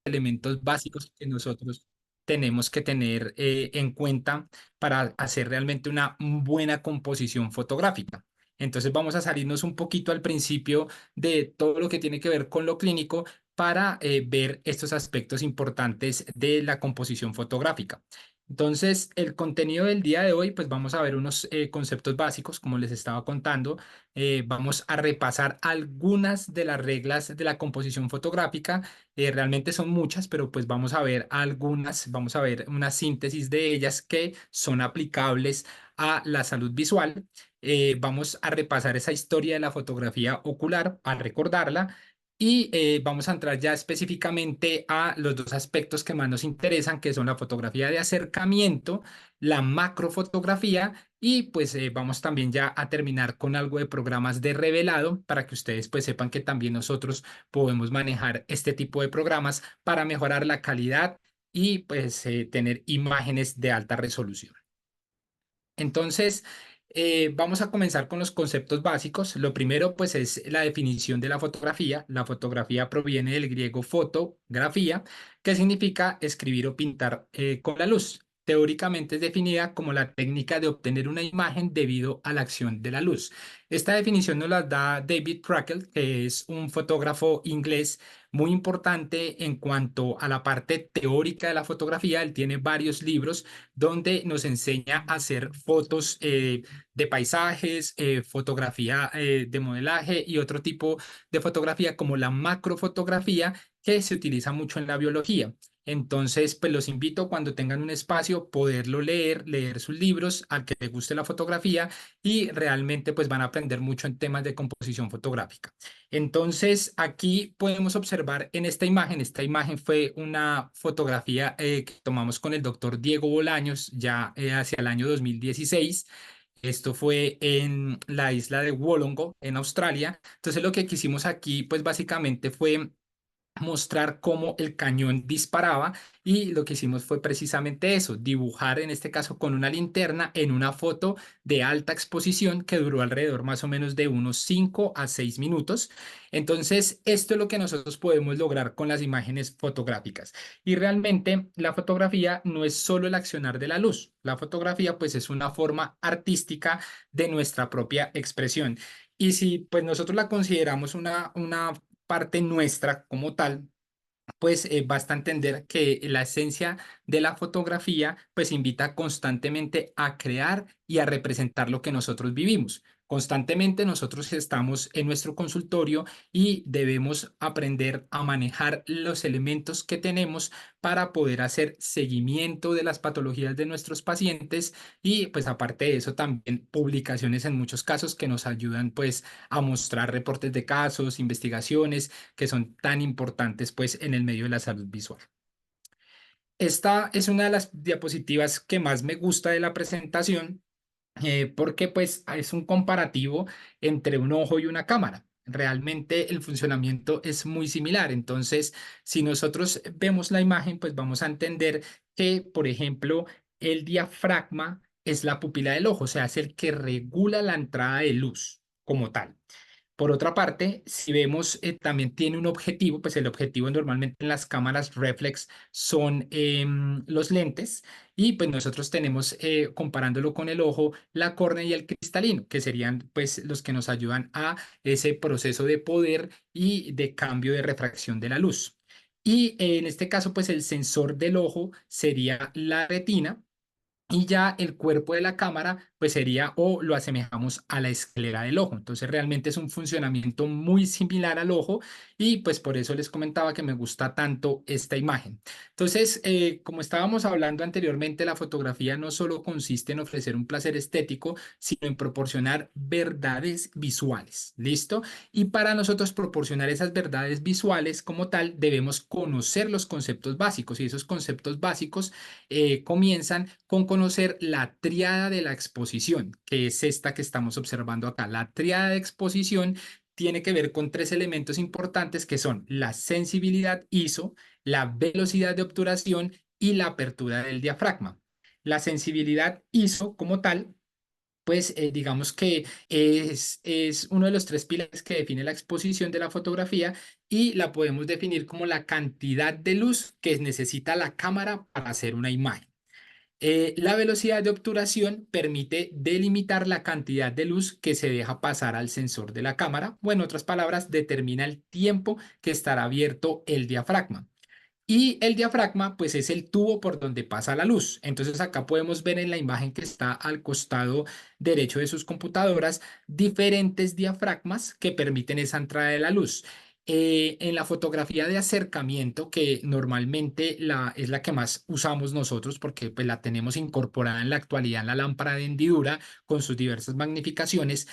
elementos básicos que nosotros tenemos que tener en cuenta para hacer realmente una buena composición fotográfica. Entonces vamos a salirnos un poquito al principio de todo lo que tiene que ver con lo clínico para ver estos aspectos importantes de la composición fotográfica. Entonces, el contenido del día de hoy, pues vamos a ver unos conceptos básicos, como les estaba contando. Vamos a repasar algunas de las reglas de la composición fotográfica. Realmente son muchas, pero pues vamos a ver algunas, vamos a ver una síntesis de ellas que son aplicables a la salud visual. Vamos a repasar esa historia de la fotografía ocular, a recordarla. Y vamos a entrar ya específicamente a los dos aspectos que más nos interesan, que son la fotografía de acercamiento, la macrofotografía, y pues vamos también ya a terminar con algo de programas de revelado para que ustedes pues sepan que también nosotros podemos manejar este tipo de programas para mejorar la calidad y pues tener imágenes de alta resolución. Entonces, vamos a comenzar con los conceptos básicos. Lo primero, pues, es la definición de la fotografía. La fotografía proviene del griego fotografía, que significa escribir o pintar con la luz. Teóricamente es definida como la técnica de obtener una imagen debido a la acción de la luz. Esta definición nos la da David Crackle, que es un fotógrafo inglés muy importante en cuanto a la parte teórica de la fotografía. Él tiene varios libros donde nos enseña a hacer fotos de paisajes, fotografía de modelaje y otro tipo de fotografía como la macrofotografía que se utiliza mucho en la biología. Entonces, pues los invito cuando tengan un espacio poderlo leer, leer sus libros, al que le guste la fotografía y realmente pues van a aprender mucho en temas de composición fotográfica. Entonces, aquí podemos observar en esta imagen fue una fotografía que tomamos con el doctor Diego Bolaños ya hacia el año 2016. Esto fue en la isla de Wollongong, en Australia. Entonces, lo que quisimos aquí, pues básicamente fue mostrar cómo el cañón disparaba y lo que hicimos fue precisamente eso, dibujar en este caso con una linterna en una foto de alta exposición que duró alrededor más o menos de unos 5 a 6 minutos. Entonces, esto es lo que nosotros podemos lograr con las imágenes fotográficas. Y realmente la fotografía no es solo el accionar de la luz. La fotografía pues es una forma artística de nuestra propia expresión. Y si pues nosotros la consideramos una parte nuestra como tal, pues basta entender que la esencia de la fotografía pues invita constantemente a crear y a representar lo que nosotros vivimos. Constantemente nosotros estamos en nuestro consultorio y debemos aprender a manejar los elementos que tenemos para poder hacer seguimiento de las patologías de nuestros pacientes y pues aparte de eso también publicaciones en muchos casos que nos ayudan pues a mostrar reportes de casos, investigaciones que son tan importantes pues en el medio de la salud visual. Esta es una de las diapositivas que más me gusta de la presentación porque pues es un comparativo entre un ojo y una cámara. Realmente el funcionamiento es muy similar. Entonces, si nosotros vemos la imagen, pues vamos a entender que, por ejemplo, el diafragma es la pupila del ojo, o sea, es el que regula la entrada de luz como tal. Por otra parte, si vemos, también tiene un objetivo, pues el objetivo normalmente en las cámaras reflex son los lentes y pues nosotros tenemos, comparándolo con el ojo, la córnea y el cristalino, que serían pues los que nos ayudan a ese proceso de poder y de cambio de refracción de la luz. Y en este caso, pues el sensor del ojo sería la retina y ya el cuerpo de la cámara, pues sería o lo asemejamos a la esclera del ojo. Entonces realmente es un funcionamiento muy similar al ojo y pues por eso les comentaba que me gusta tanto esta imagen. Entonces, como estábamos hablando anteriormente, la fotografía no solo consiste en ofrecer un placer estético, sino en proporcionar verdades visuales. ¿Listo? Y para nosotros proporcionar esas verdades visuales como tal, debemos conocer los conceptos básicos y esos conceptos básicos comienzan con conocer la tríada de la exposición, que es esta que estamos observando acá. La tríada de exposición tiene que ver con tres elementos importantes que son la sensibilidad ISO, la velocidad de obturación y la apertura del diafragma. La sensibilidad ISO como tal pues digamos que es uno de los tres pilares que define la exposición de la fotografía y la podemos definir como la cantidad de luz que necesita la cámara para hacer una imagen. La velocidad de obturación permite delimitar la cantidad de luz que se deja pasar al sensor de la cámara, o en otras palabras, determina el tiempo que estará abierto el diafragma. Y el diafragma, pues es el tubo por donde pasa la luz. Entonces acá podemos ver en la imagen que está al costado derecho de sus computadoras diferentes diafragmas que permiten esa entrada de la luz. En la fotografía de acercamiento, que normalmente es la que más usamos nosotros porque pues, la tenemos incorporada en la actualidad en la lámpara de hendidura con sus diversas magnificaciones,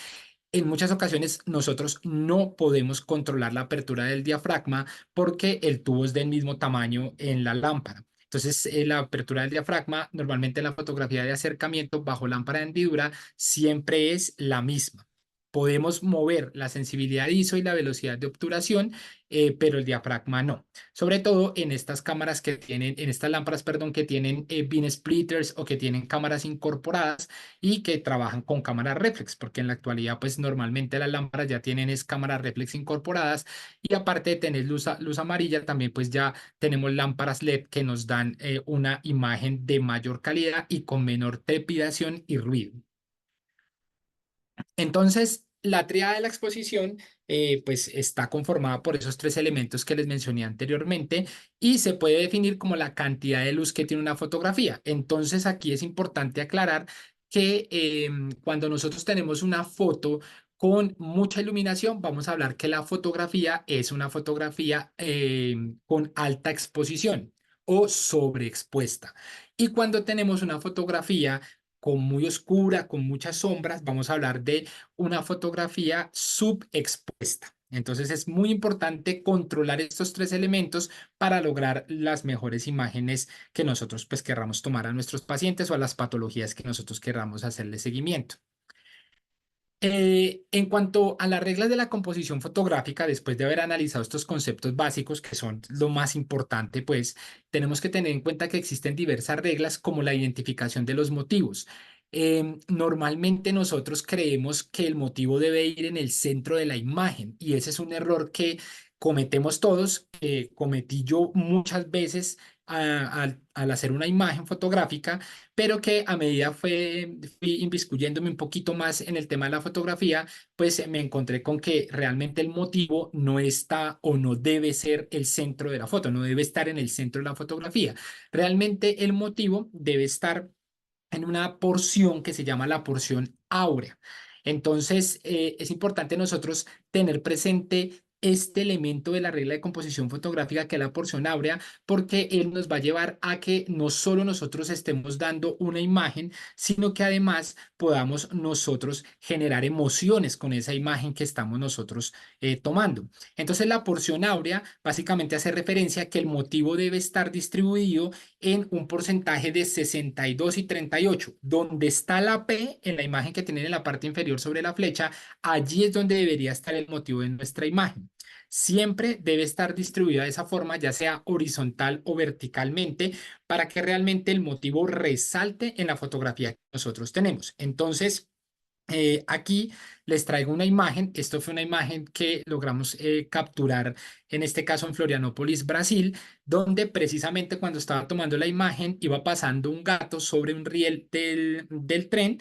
en muchas ocasiones nosotros no podemos controlar la apertura del diafragma porque el tubo es del mismo tamaño en la lámpara. Entonces, la apertura del diafragma, normalmente en la fotografía de acercamiento bajo lámpara de hendidura, siempre es la misma. Podemos mover la sensibilidad ISO y la velocidad de obturación, pero el diafragma no. Sobre todo en estas cámaras que tienen, en estas lámparas, perdón, que tienen beam splitters o que tienen cámaras incorporadas y que trabajan con cámaras reflex, porque en la actualidad, pues normalmente las lámparas ya tienen es cámaras reflex incorporadas y aparte de tener luz amarilla, también pues ya tenemos lámparas LED que nos dan una imagen de mayor calidad y con menor trepidación y ruido. Entonces, la tríada de la exposición pues está conformada por esos tres elementos que les mencioné anteriormente y se puede definir como la cantidad de luz que tiene una fotografía. Entonces, aquí es importante aclarar que cuando nosotros tenemos una foto con mucha iluminación, vamos a hablar que la fotografía es una fotografía con alta exposición o sobreexpuesta. Y cuando tenemos una fotografía con muy oscura, con muchas sombras, vamos a hablar de una fotografía subexpuesta. Entonces es muy importante controlar estos tres elementos para lograr las mejores imágenes que nosotros pues querramos tomar a nuestros pacientes o a las patologías que nosotros querramos hacerle seguimiento. En cuanto a las reglas de la composición fotográfica, después de haber analizado estos conceptos básicos que son lo más importante, pues tenemos que tener en cuenta que existen diversas reglas como la identificación de los motivos. Normalmente nosotros creemos que el motivo debe ir en el centro de la imagen y ese es un error que cometemos todos, que cometí yo muchas veces al hacer una imagen fotográfica, pero que a medida fui inviscuyéndome un poquito más en el tema de la fotografía, pues me encontré con que realmente el motivo no está o no debe ser el centro de la foto, no debe estar en el centro de la fotografía. Realmente el motivo debe estar en una porción que se llama la porción áurea. Entonces, es importante nosotros tener presente este elemento de la regla de composición fotográfica que es la porción áurea, porque él nos va a llevar a que no solo nosotros estemos dando una imagen, sino que además podamos nosotros generar emociones con esa imagen que estamos nosotros tomando. Entonces, la porción áurea básicamente hace referencia a que el motivo debe estar distribuido en un porcentaje de 62 y 38. Donde está la P en la imagen que tienen en la parte inferior sobre la flecha, allí es donde debería estar el motivo de nuestra imagen. Siempre debe estar distribuida de esa forma, ya sea horizontal o verticalmente, para que realmente el motivo resalte en la fotografía que nosotros tenemos. Entonces, aquí les traigo una imagen. Esto fue una imagen que logramos capturar, en este caso en Florianópolis, Brasil, donde precisamente cuando estaba tomando la imagen iba pasando un gato sobre un riel del tren.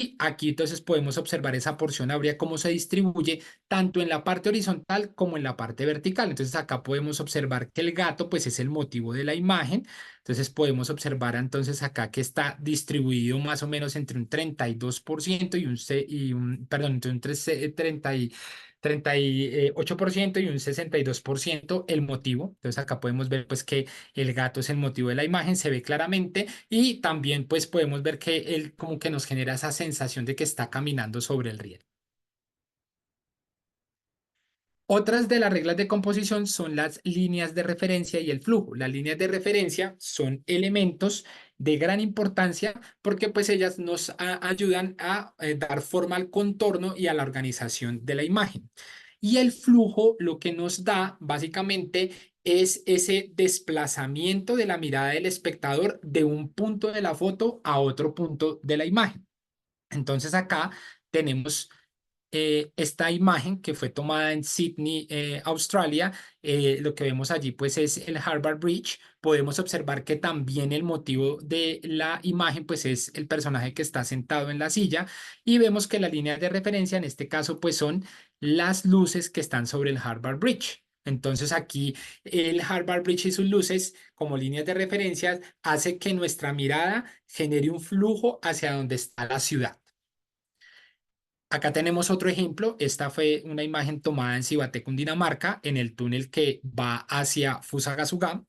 Y aquí entonces podemos observar esa porción áurea cómo se distribuye tanto en la parte horizontal como en la parte vertical. Entonces acá podemos observar que el gato pues es el motivo de la imagen. Entonces podemos observar entonces acá que está distribuido más o menos entre un 32% perdón, entre un 38% y un 62% el motivo. Entonces acá podemos ver pues que el gato es el motivo de la imagen, se ve claramente y también pues podemos ver que él como que nos genera esa sensación de que está caminando sobre el riel. Otras de las reglas de composición son las líneas de referencia y el flujo. Las líneas de referencia son elementos de gran importancia porque pues ellas nos ayudan a dar forma al contorno y a la organización de la imagen. Y el flujo lo que nos da básicamente es ese desplazamiento de la mirada del espectador de un punto de la foto a otro punto de la imagen. Entonces acá tenemos esta imagen que fue tomada en Sydney, Australia. Lo que vemos allí pues es el Harvard Bridge. Podemos observar que también el motivo de la imagen pues es el personaje que está sentado en la silla, y vemos que las líneas de referencia en este caso pues son las luces que están sobre el Harvard Bridge. Entonces aquí el Harvard Bridge y sus luces como líneas de referencia hace que nuestra mirada genere un flujo hacia donde está la ciudad. Acá tenemos otro ejemplo. Esta fue una imagen tomada en Cibaté, Cundinamarca, en el túnel que va hacia Fusagasugá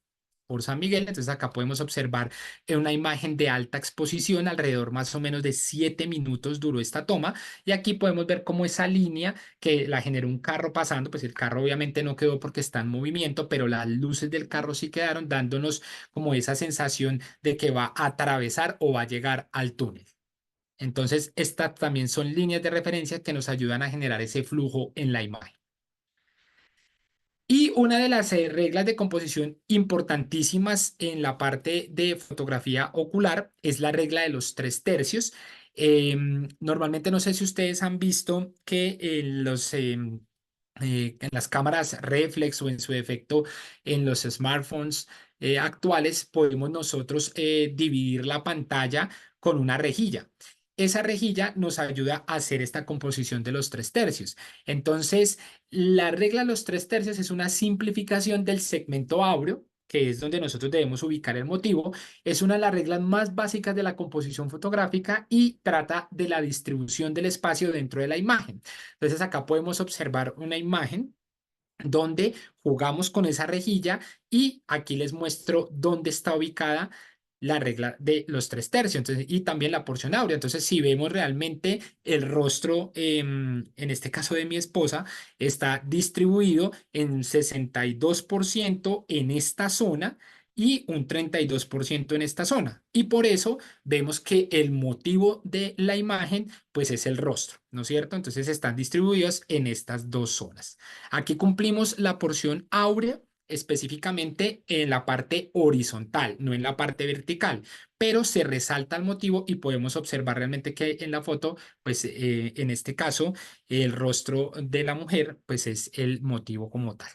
por San Miguel. Entonces acá podemos observar una imagen de alta exposición, alrededor más o menos de 7 minutos duró esta toma. Y aquí podemos ver cómo esa línea que la generó un carro pasando, pues el carro obviamente no quedó porque está en movimiento, pero las luces del carro sí quedaron, dándonos como esa sensación de que va a atravesar o va a llegar al túnel. Entonces, estas también son líneas de referencia que nos ayudan a generar ese flujo en la imagen. Y una de las reglas de composición importantísimas en la parte de fotografía ocular es la regla de los 3 tercios. Normalmente no sé si ustedes han visto que en las cámaras reflex o en su defecto en los smartphones actuales podemos nosotros dividir la pantalla con una rejilla. Esa rejilla nos ayuda a hacer esta composición de los 3 tercios. Entonces, la regla de los 3 tercios es una simplificación del segmento áureo, que es donde nosotros debemos ubicar el motivo. Es una de las reglas más básicas de la composición fotográfica y trata de la distribución del espacio dentro de la imagen. Entonces, acá podemos observar una imagen donde jugamos con esa rejilla, y aquí les muestro dónde está ubicada la regla de los 3 tercios, entonces, y también la porción áurea. Entonces, si vemos realmente el rostro, en este caso de mi esposa, está distribuido en 62% en esta zona y un 32% en esta zona. Y por eso vemos que el motivo de la imagen, pues es el rostro, ¿no es cierto? Entonces están distribuidos en estas dos zonas. Aquí cumplimos la porción áurea específicamente en la parte horizontal, no en la parte vertical, pero se resalta el motivo y podemos observar realmente que en la foto, pues en este caso, el rostro de la mujer, pues es el motivo como tal.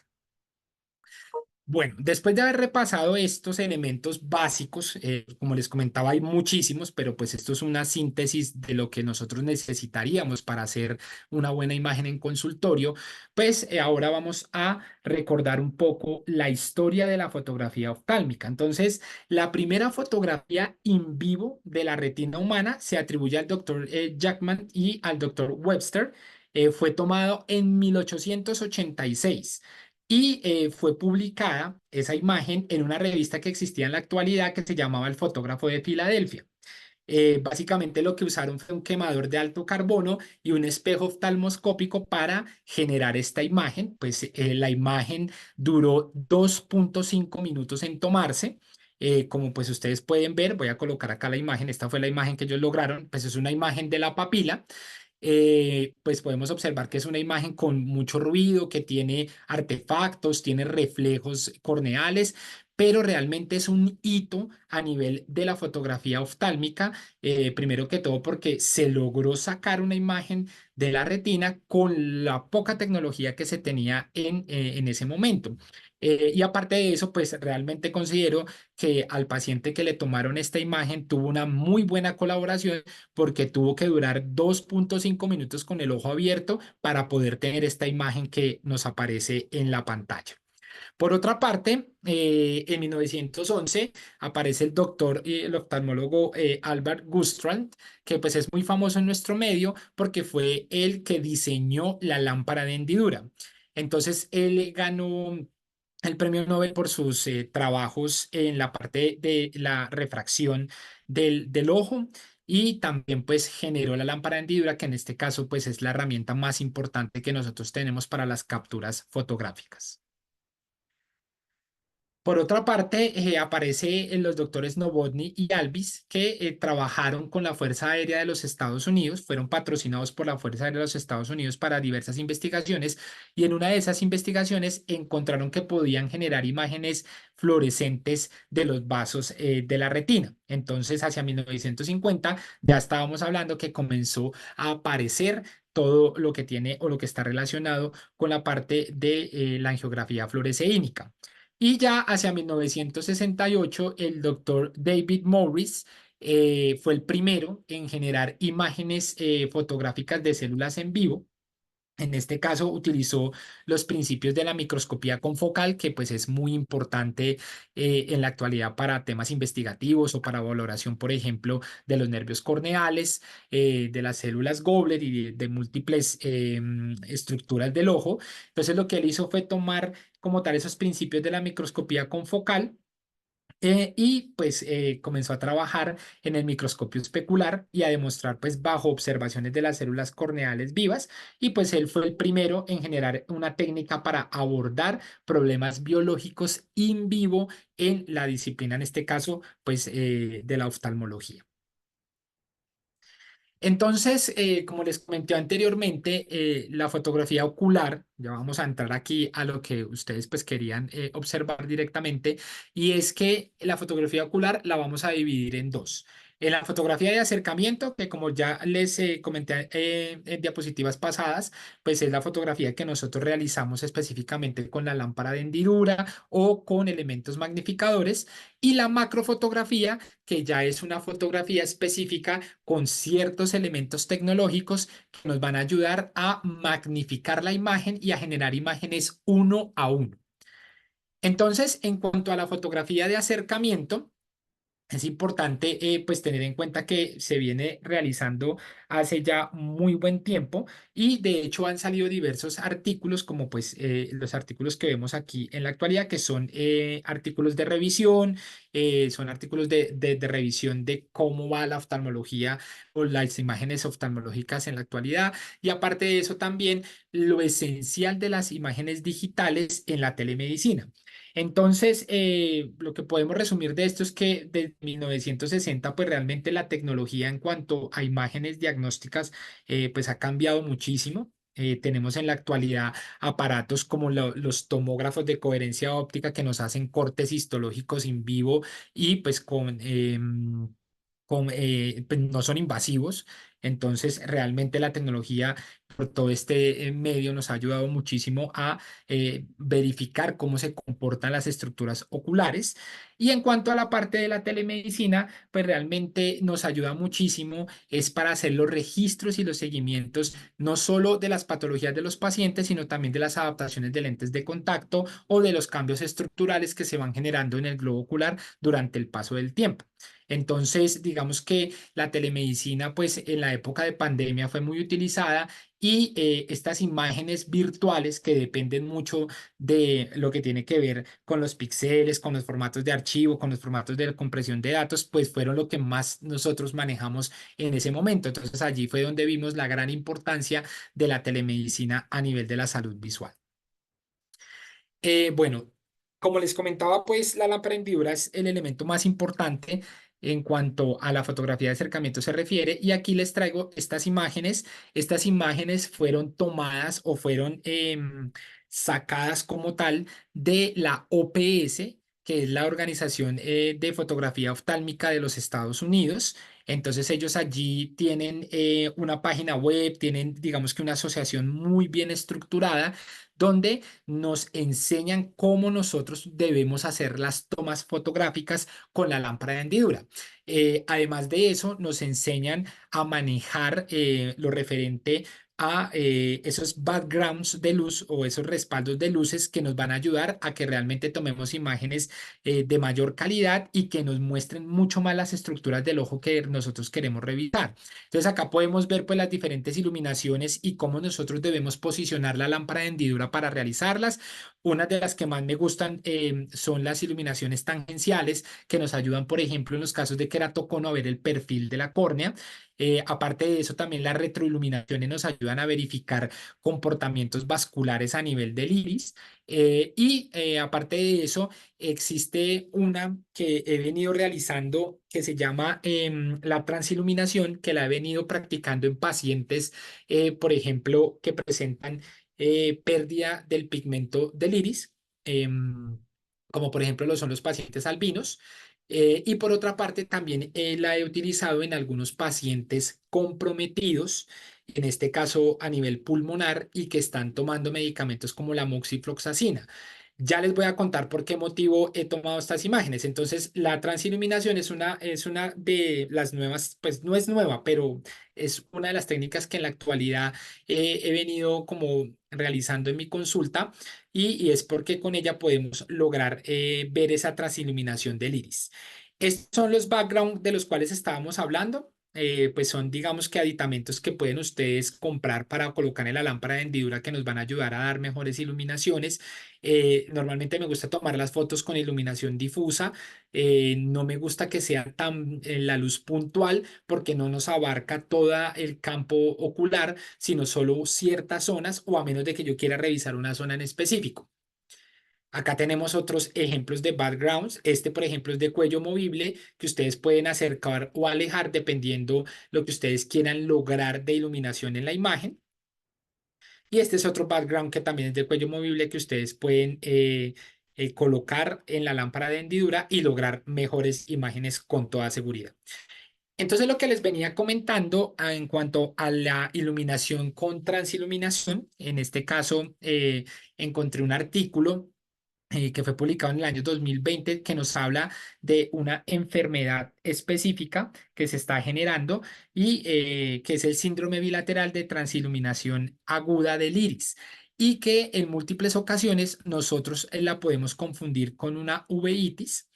Bueno, después de haber repasado estos elementos básicos, como les comentaba, hay muchísimos, pero pues esto es una síntesis de lo que nosotros necesitaríamos para hacer una buena imagen en consultorio. Pues ahora vamos a recordar un poco la historia de la fotografía oftálmica. Entonces, la primera fotografía in vivo de la retina humana se atribuye al doctor Jackman y al doctor Webster. Fue tomado en 1886 y fue publicada esa imagen en una revista que existía en la actualidad que se llamaba El Fotógrafo de Filadelfia. Básicamente lo que usaron fue un quemador de alto carbono y un espejo oftalmoscópico para generar esta imagen. Pues la imagen duró 2,5 minutos en tomarse. Como pues ustedes pueden ver, voy a colocar acá la imagen. Esta fue la imagen que ellos lograron. Pues es una imagen de la papila. Pues podemos observar que es una imagen con mucho ruido, que tiene artefactos, tiene reflejos corneales, pero realmente es un hito a nivel de la fotografía oftálmica. Primero que todo porque se logró sacar una imagen de la retina con la poca tecnología que se tenía en ese momento. Y aparte de eso, pues realmente considero que al paciente que le tomaron esta imagen tuvo una muy buena colaboración, porque tuvo que durar 2,5 minutos con el ojo abierto para poder tener esta imagen que nos aparece en la pantalla. Por otra parte, en 1911 aparece el doctor y el oftalmólogo Albert Gustrand, que pues es muy famoso en nuestro medio porque fue el que diseñó la lámpara de hendidura. Entonces, él ganó el premio Nobel por sus trabajos en la parte de la refracción del ojo, y también pues generó la lámpara de hendidura, que en este caso pues es la herramienta más importante que nosotros tenemos para las capturas fotográficas. Por otra parte, aparece los doctores Novotny y Alvis, que trabajaron con la Fuerza Aérea de los Estados Unidos, fueron patrocinados por la Fuerza Aérea de los Estados Unidos para diversas investigaciones, y en una de esas investigaciones encontraron que podían generar imágenes fluorescentes de los vasos de la retina. Entonces, hacia 1950 ya estábamos hablando que comenzó a aparecer todo lo que tiene o lo que está relacionado con la parte de la angiografía fluoresceínica. Y ya hacia 1968, el doctor David Morris fue el primero en generar imágenes fotográficas de células en vivo. En este caso utilizó los principios de la microscopía confocal, que pues es muy importante en la actualidad para temas investigativos o para valoración, por ejemplo, de los nervios corneales, de las células Goblet y de múltiples estructuras del ojo. Entonces lo que él hizo fue tomar como tal esos principios de la microscopía confocal y pues comenzó a trabajar en el microscopio especular y a demostrar pues bajo observaciones de las células corneales vivas y pues él fue el primero en generar una técnica para abordar problemas biológicos in vivo en la disciplina, en este caso pues de la oftalmología. Entonces, como les comenté anteriormente, la fotografía ocular, ya vamos a entrar aquí a lo que ustedes pues querían observar directamente, y es que la fotografía ocular la vamos a dividir en dos. En la fotografía de acercamiento, que como ya les comenté en diapositivas pasadas, pues es la fotografía que nosotros realizamos específicamente con la lámpara de hendidura o con elementos magnificadores, y la macrofotografía, que ya es una fotografía específica con ciertos elementos tecnológicos que nos van a ayudar a magnificar la imagen y a generar imágenes uno a uno. Entonces, en cuanto a la fotografía de acercamiento, es importante pues tener en cuenta que se viene realizando hace ya muy buen tiempo y de hecho han salido diversos artículos como pues los artículos que vemos aquí en la actualidad que son artículos de revisión, son artículos de revisión de cómo va la oftalmología o las imágenes oftalmológicas en la actualidad y aparte de eso también lo esencial de las imágenes digitales en la telemedicina. Entonces, lo que podemos resumir de esto es que desde 1960, pues realmente la tecnología en cuanto a imágenes diagnósticas, pues ha cambiado muchísimo. Tenemos en la actualidad aparatos como los tomógrafos de coherencia óptica que nos hacen cortes histológicos en vivo y pues pues, no son invasivos. Entonces, realmente la tecnología por todo este medio nos ha ayudado muchísimo a verificar cómo se comportan las estructuras oculares. Y en cuanto a la parte de la telemedicina, pues realmente nos ayuda muchísimo, es para hacer los registros y los seguimientos, no solo de las patologías de los pacientes, sino también de las adaptaciones de lentes de contacto o de los cambios estructurales que se van generando en el globo ocular durante el paso del tiempo. Entonces, digamos que la telemedicina, pues en la época de pandemia fue muy utilizada y estas imágenes virtuales que dependen mucho de lo que tiene que ver con los píxeles, con los formatos de archivo, con los formatos de compresión de datos, pues fueron lo que más nosotros manejamos en ese momento. Entonces allí fue donde vimos la gran importancia de la telemedicina a nivel de la salud visual. Bueno, como les comentaba, pues la lámpara hendidura es el elemento más importante en cuanto a la fotografía de acercamiento se refiere y aquí les traigo estas imágenes. Estas imágenes fueron tomadas o fueron sacadas como tal de la OPS, que es la Organización de Fotografía Oftálmica de los Estados Unidos. Entonces ellos allí tienen una página web, tienen digamos que una asociación muy bien estructurada donde nos enseñan cómo nosotros debemos hacer las tomas fotográficas con la lámpara de hendidura. Además de eso, nos enseñan a manejar lo referente a esos backgrounds de luz o esos respaldos de luces que nos van a ayudar a que realmente tomemos imágenes de mayor calidad y que nos muestren mucho más las estructuras del ojo que nosotros queremos revisar. Entonces acá podemos ver pues las diferentes iluminaciones y cómo nosotros debemos posicionar la lámpara de hendidura para realizarlas. Una de las que más me gustan son las iluminaciones tangenciales que nos ayudan, por ejemplo, en los casos de queratocono a ver el perfil de la córnea. Aparte de eso, también las retroiluminaciones nos ayudan a verificar comportamientos vasculares a nivel del iris. Aparte de eso, existe una que he venido realizando que se llama la transiluminación, que la he venido practicando en pacientes, por ejemplo, que presentan pérdida del pigmento del iris, como por ejemplo lo son los pacientes albinos. Y por otra parte, también la he utilizado en algunos pacientes comprometidos, en este caso a nivel pulmonar, y que están tomando medicamentos como la moxifloxacina. Ya les voy a contar por qué motivo he tomado estas imágenes. Entonces, la transiluminación es una de las nuevas, pues no es nueva, pero es una de las técnicas que en la actualidad he venido como realizando en mi consulta, y es porque con ella podemos lograr ver esa transiluminación del iris. Estos son los background de los cuales estábamos hablando. Pues son, digamos que aditamentos que pueden ustedes comprar para colocar en la lámpara de hendidura que nos van a ayudar a dar mejores iluminaciones. Normalmente me gusta tomar las fotos con iluminación difusa. No me gusta que sea tan la luz puntual porque no nos abarca todo el campo ocular, sino solo ciertas zonas, o a menos de que yo quiera revisar una zona en específico. Acá tenemos otros ejemplos de backgrounds. Este, por ejemplo, es de cuello movible que ustedes pueden acercar o alejar dependiendo lo que ustedes quieran lograr de iluminación en la imagen. Y este es otro background que también es de cuello movible que ustedes pueden colocar en la lámpara de hendidura y lograr mejores imágenes con toda seguridad. Entonces, lo que les venía comentando en cuanto a la iluminación con transiluminación, en este caso encontré un artículo que fue publicado en el año 2020 que nos habla de una enfermedad específica que se está generando, que es el síndrome bilateral de transiluminación aguda del iris, y que en múltiples ocasiones nosotros la podemos confundir con una uveitis.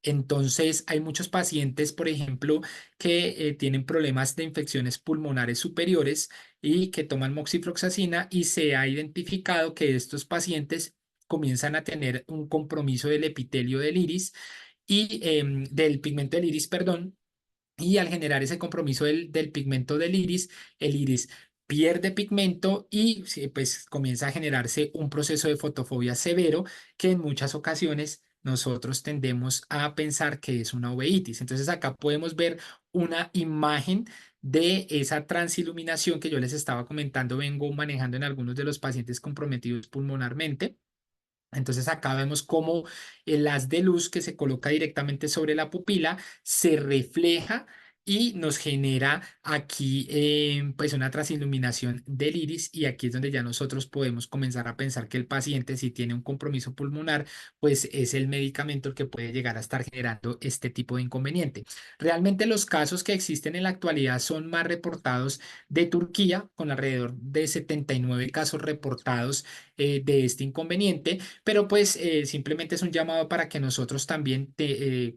Entonces, hay muchos pacientes, por ejemplo, que tienen problemas de infecciones pulmonares superiores y que toman moxifloxacina, y se ha identificado que estos pacientes comienzan a tener un compromiso del epitelio del iris y del pigmento del iris, perdón, y al generar ese compromiso del pigmento del iris, el iris pierde pigmento y sí, pues comienza a generarse un proceso de fotofobia severo que en muchas ocasiones nosotros tendemos a pensar que es una uveitis. Entonces acá podemos ver una imagen de esa transiluminación que yo les estaba comentando, vengo manejando en algunos de los pacientes comprometidos pulmonarmente. Entonces acá vemos cómo el haz de luz que se coloca directamente sobre la pupila se refleja y nos genera aquí pues una transiluminación del iris, y aquí es donde ya nosotros podemos comenzar a pensar que el paciente, si tiene un compromiso pulmonar, pues es el medicamento el que puede llegar a estar generando este tipo de inconveniente. Realmente los casos que existen en la actualidad son más reportados de Turquía, con alrededor de 79 casos reportados de este inconveniente, pero pues simplemente es un llamado para que nosotros también,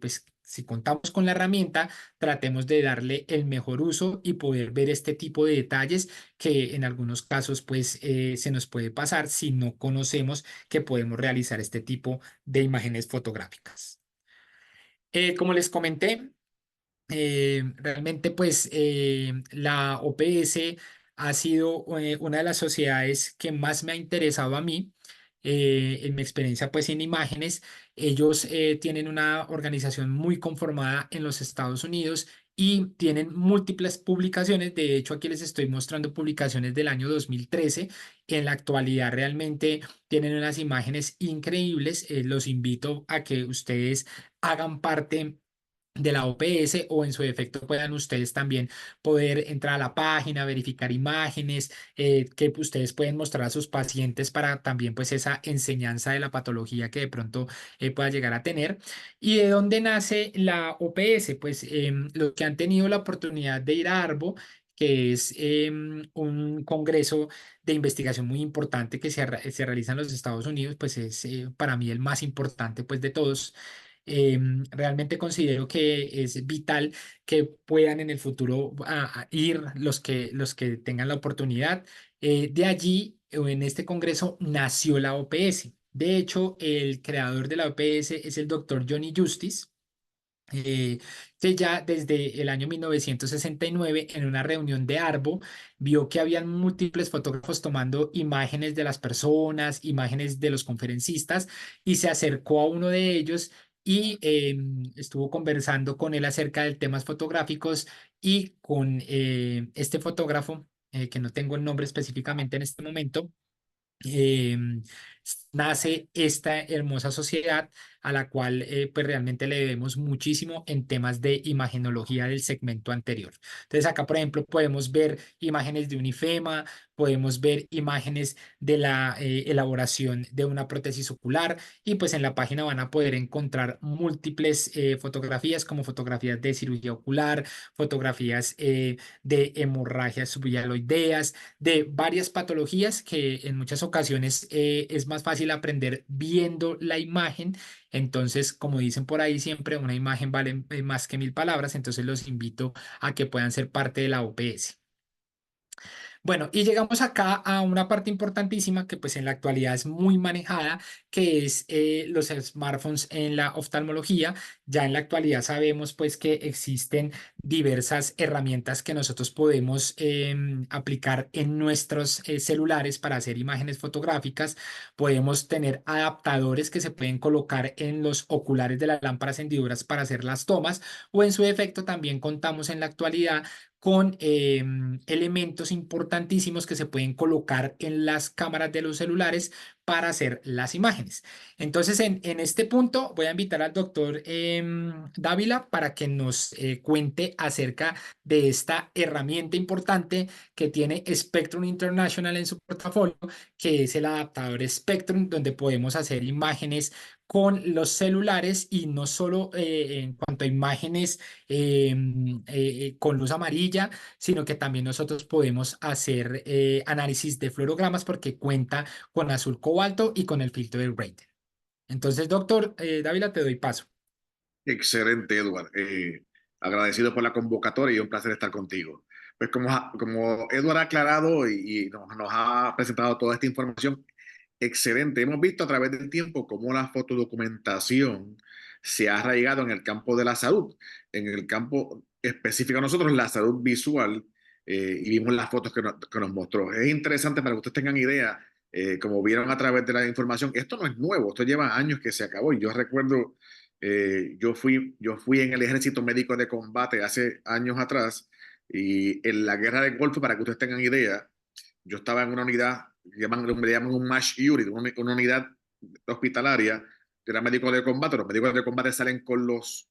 pues si contamos con la herramienta, tratemos de darle el mejor uso y poder ver este tipo de detalles que en algunos casos pues se nos puede pasar si no conocemos que podemos realizar este tipo de imágenes fotográficas. Como les comenté, realmente, pues la OPS ha sido una de las sociedades que más me ha interesado a mí. En mi experiencia, pues en imágenes, ellos tienen una organización muy conformada en los Estados Unidos y tienen múltiples publicaciones. De hecho, aquí les estoy mostrando publicaciones del año 2013. En la actualidad, realmente tienen unas imágenes increíbles. Los invito a que ustedes hagan parte de la OPS, o en su defecto puedan ustedes también poder entrar a la página, verificar imágenes que ustedes pueden mostrar a sus pacientes para también pues esa enseñanza de la patología que de pronto pueda llegar a tener. ¿Y de dónde nace la OPS? Pues los que han tenido la oportunidad de ir a ARBO, que es un congreso de investigación muy importante que se realiza en los Estados Unidos, pues es para mí el más importante pues de todos. Realmente considero que es vital que puedan en el futuro a ir los que tengan la oportunidad. De allí, en este congreso, nació la OPS. De hecho, el creador de la OPS es el doctor Johnny Justice, eh, que ya desde el año 1969 en una reunión de Arbo vio que habían múltiples fotógrafos tomando imágenes de las personas, imágenes de los conferencistas y se acercó a uno de ellos y estuvo conversando con él acerca de temas fotográficos y con este fotógrafo, que no tengo el nombre específicamente en este momento, eh, nace esta hermosa sociedad a la cual pues realmente le debemos muchísimo en temas de imagenología del segmento anterior. Entonces acá, por ejemplo, podemos ver imágenes de un IFEMA, podemos ver imágenes de la elaboración de una prótesis ocular y pues en la página van a poder encontrar múltiples fotografías como fotografías de cirugía ocular, fotografías de hemorragias subhialoideas, de varias patologías que en muchas ocasiones es más fácil aprender viendo la imagen. Entonces, como dicen por ahí siempre, una imagen vale más que mil palabras. Entonces, los invito a que puedan ser parte de la OPS. Bueno, y llegamos acá a una parte importantísima que pues en la actualidad es muy manejada, que es los smartphones en la oftalmología. Ya en la actualidad sabemos pues que existen diversas herramientas que nosotros podemos aplicar en nuestros celulares para hacer imágenes fotográficas. Podemos tener adaptadores que se pueden colocar en los oculares de las lámparas hendiduras para hacer las tomas, o en su defecto también contamos en la actualidad con elementos importantísimos que se pueden colocar en las cámaras de los celulares para hacer las imágenes. Entonces, en este punto voy a invitar al doctor Dávila para que nos cuente acerca de esta herramienta importante que tiene Spectrum International en su portafolio, que es el adaptador Spectrum, donde podemos hacer imágenes con los celulares y no solo en cuanto a imágenes con luz amarilla, sino que también nosotros podemos hacer análisis de fluorogramas porque cuenta con azul cobalto y con el filtro de Rated. Entonces, doctor Dávila, te doy paso. Excelente, Edward. Agradecido por la convocatoria y un placer estar contigo. Pues como Edward ha aclarado y nos ha presentado toda esta información, excelente. Hemos visto a través del tiempo cómo la fotodocumentación se ha arraigado en el campo de la salud, en el campo específico de nosotros, la salud visual, y vimos las fotos que nos mostró. Es interesante para que ustedes tengan idea, como vieron a través de la información, esto no es nuevo, esto lleva años que se acabó. Y yo recuerdo, yo fui en el ejército médico de combate hace años atrás, y en la guerra del Golfo, para que ustedes tengan idea, yo estaba en una unidad, me llaman un MASH unit, una unidad hospitalaria, que era médico de combate. Los médicos de combate salen con los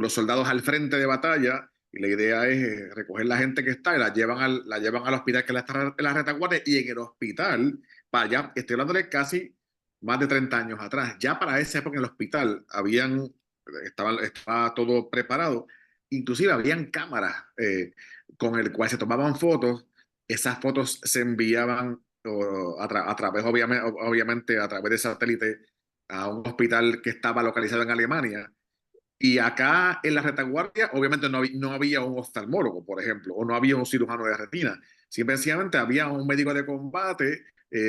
soldados al frente de batalla, y la idea es recoger la gente que está y la llevan al hospital, que es la retaguardia. Y en el hospital, para allá, estoy hablando de casi más de 30 años atrás, ya para esa época en el hospital estaba todo preparado. Inclusive habían cámaras con el cual se tomaban fotos. Esas fotos se enviaban a través, obviamente, a través de satélite a un hospital que estaba localizado en Alemania. Y acá en la retaguardia, obviamente, no había un oftalmólogo, por ejemplo, o no había un cirujano de retina. Simplemente había un médico de combate,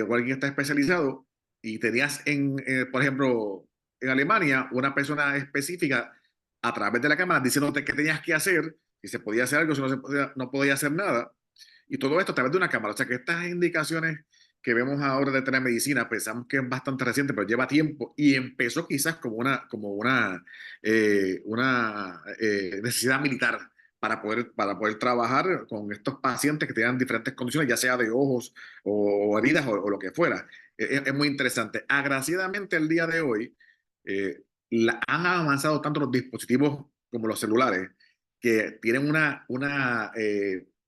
o alguien que está especializado, y tenías por ejemplo, en Alemania, una persona específica a través de la cámara diciéndote qué tenías que hacer, si se podía hacer algo, si no podía hacer nada. Y todo esto a través de una cámara. O sea que estas indicaciones que vemos ahora de telemedicina, pensamos que es bastante reciente, pero lleva tiempo y empezó quizás como una necesidad militar para poder trabajar con estos pacientes que tengan diferentes condiciones, ya sea de ojos o heridas o lo que fuera. Es muy interesante. Agraciadamente, el día de hoy han avanzado tanto los dispositivos como los celulares, que tienen una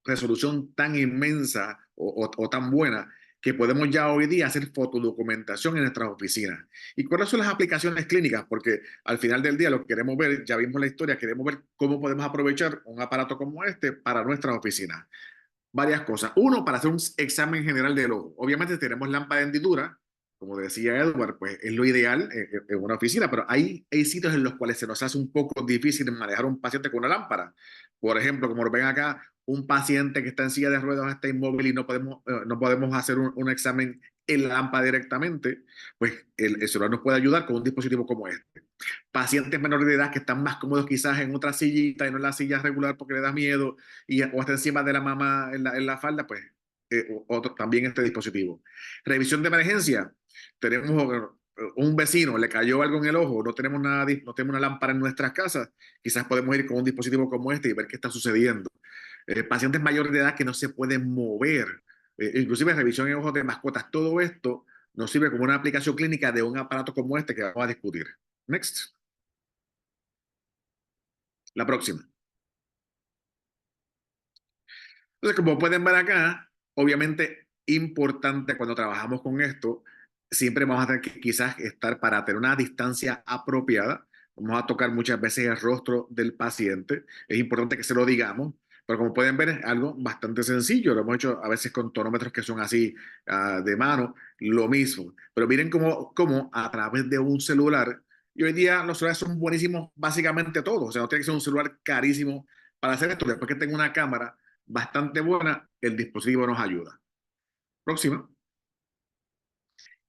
resolución tan inmensa o tan buena, que podemos ya hoy día hacer fotodocumentación en nuestras oficinas. ¿Y cuáles son las aplicaciones clínicas? Porque al final del día lo que queremos ver, ya vimos la historia, queremos ver cómo podemos aprovechar un aparato como este para nuestras oficinas. Varias cosas. Uno, para hacer un examen general del ojo. Obviamente tenemos lámpara de hendidura, como decía Edward, pues es lo ideal en una oficina, pero hay sitios en los cuales se nos hace un poco difícil manejar un paciente con una lámpara. Por ejemplo, como lo ven acá, un paciente que está en silla de ruedas, está inmóvil, y no podemos hacer un examen en la lámpara directamente, pues el celular nos puede ayudar con un dispositivo como este. Pacientes menores de edad que están más cómodos quizás en otra sillita y no en la silla regular porque le da miedo o está encima de la mamá en la falda, pues también este dispositivo. Revisión de emergencia. Tenemos un vecino, le cayó algo en el ojo, no tenemos nada, no tenemos una lámpara en nuestras casas, quizás podemos ir con un dispositivo como este y ver qué está sucediendo. Pacientes mayores de edad que no se pueden mover, inclusive revisión en ojos de mascotas, todo esto nos sirve como una aplicación clínica de un aparato como este que vamos a discutir. Next. La próxima. Entonces, como pueden ver acá, obviamente importante cuando trabajamos con esto, siempre vamos a tener que quizás estar para tener una distancia apropiada. Vamos a tocar muchas veces el rostro del paciente. Es importante que se lo digamos, pero como pueden ver es algo bastante sencillo. Lo hemos hecho a veces con tonómetros que son así de mano, lo mismo. Pero miren cómo a través de un celular, y hoy día los celulares son buenísimos básicamente todos. O sea, no tiene que ser un celular carísimo para hacer esto. Después que tenga una cámara bastante buena, el dispositivo nos ayuda. Próxima.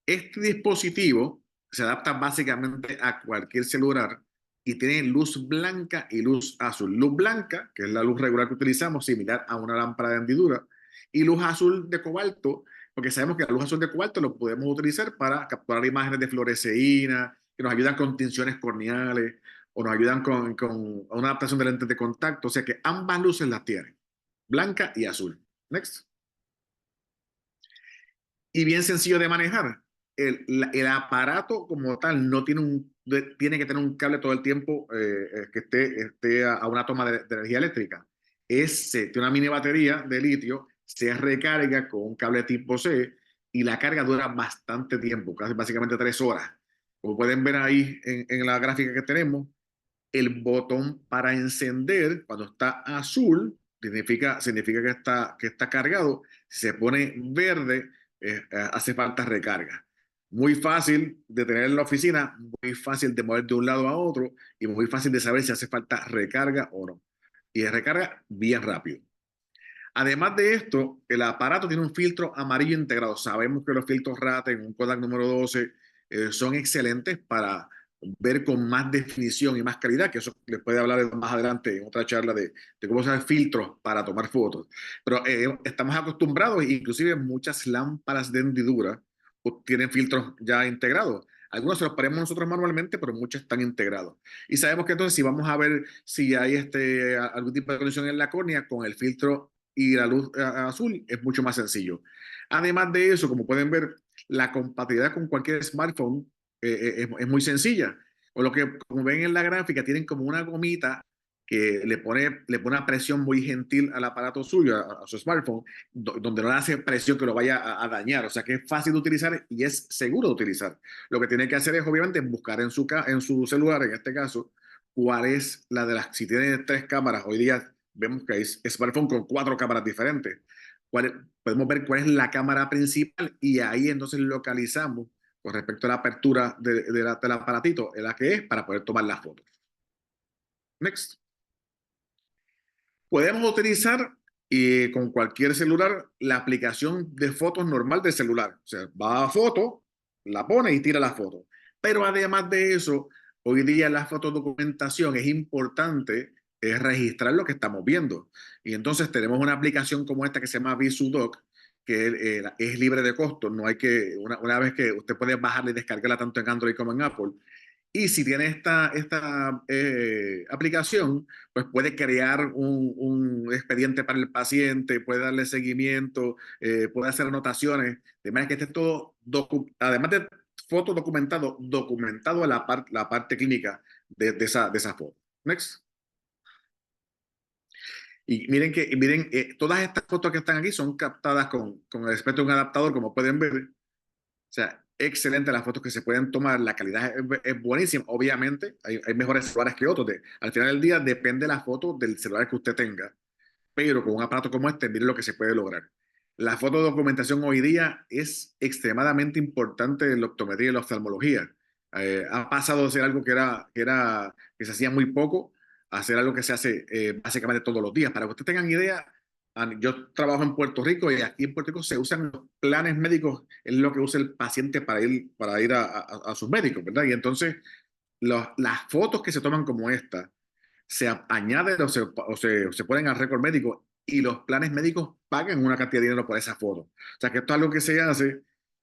Este dispositivo se adapta básicamente a cualquier celular y tiene luz blanca y luz azul. Luz blanca, que es la luz regular que utilizamos, similar a una lámpara de hendidura, y luz azul de cobalto, porque sabemos que la luz azul de cobalto lo podemos utilizar para capturar imágenes de fluoresceína, que nos ayudan con tinciones corneales o nos ayudan con una adaptación de lentes de contacto. O sea que ambas luces las tienen, blanca y azul. Next. Y bien sencillo de manejar. El aparato como tal no tiene tiene que tener un cable todo el tiempo que esté a una toma de energía eléctrica. Tiene una mini batería de litio, se recarga con un cable tipo C y la carga dura bastante tiempo, casi básicamente 3 horas. Como pueden ver ahí en la gráfica que tenemos, el botón para encender, cuando está azul, significa que está cargado. Si se pone verde, hace falta recarga. Muy fácil de tener en la oficina, muy fácil de mover de un lado a otro y muy fácil de saber si hace falta recarga o no. Y recarga bien rápido. Además de esto, el aparato tiene un filtro amarillo integrado. Sabemos que los filtros RAT en un Kodak número 12 son excelentes para ver con más definición y más calidad, que eso les puede hablar más adelante en otra charla de cómo usar filtros para tomar fotos. Pero estamos acostumbrados, inclusive muchas lámparas de hendidura tienen filtros ya integrados. Algunos se los ponemos nosotros manualmente, pero muchos están integrados. Y sabemos que entonces si vamos a ver si hay algún tipo de condición en la córnea, con el filtro y la luz azul es mucho más sencillo. Además de eso, como pueden ver, la compatibilidad con cualquier smartphone es muy sencilla. O lo que, como ven en la gráfica, tienen como una gomita que le pone una presión muy gentil al aparato suyo, a su smartphone, donde no le hace presión que lo vaya a dañar. O sea que es fácil de utilizar y es seguro de utilizar. Lo que tiene que hacer es, obviamente, buscar en su celular, en este caso, cuál es la de las, si tiene 3 cámaras, hoy día vemos que hay smartphone con 4 cámaras diferentes. Podemos ver cuál es la cámara principal y ahí entonces localizamos con respecto a la apertura del aparatito, en la que es para poder tomar las fotos. Next. Podemos utilizar con cualquier celular la aplicación de fotos normal del celular. O sea, va a foto, la pone y tira la foto. Pero además de eso, hoy día la fotodocumentación es importante registrar lo que estamos viendo. Y entonces tenemos una aplicación como esta que se llama VisuDoc, que es libre de costo. No hay que, una vez que usted puede bajarla y descargarla tanto en Android como en Apple. Y si tiene esta aplicación, pues puede crear un expediente para el paciente, puede darle seguimiento, puede hacer anotaciones, de manera que esté todo, además de foto documentado a la parte clínica de esa foto. Next. Y miren, todas estas fotos que están aquí son captadas con el espectro de un adaptador, como pueden ver. O sea, excelente las fotos que se pueden tomar, la calidad es buenísima. Obviamente, hay mejores celulares que otros. Al final del día depende la foto del celular que usted tenga, pero con un aparato como este, mire lo que se puede lograr. La fotodocumentación hoy día es extremadamente importante en la optometría y la oftalmología. Ha pasado de ser algo que se hacía muy poco a ser algo que se hace básicamente todos los días. Para que ustedes tengan idea, Yo trabajo en Puerto Rico y aquí en Puerto Rico se usan los planes médicos, es lo que usa el paciente para ir a sus médicos, ¿verdad? Y entonces las fotos que se toman como esta añaden o se ponen al récord médico y los planes médicos pagan una cantidad de dinero por esa foto. O sea que esto es algo que se hace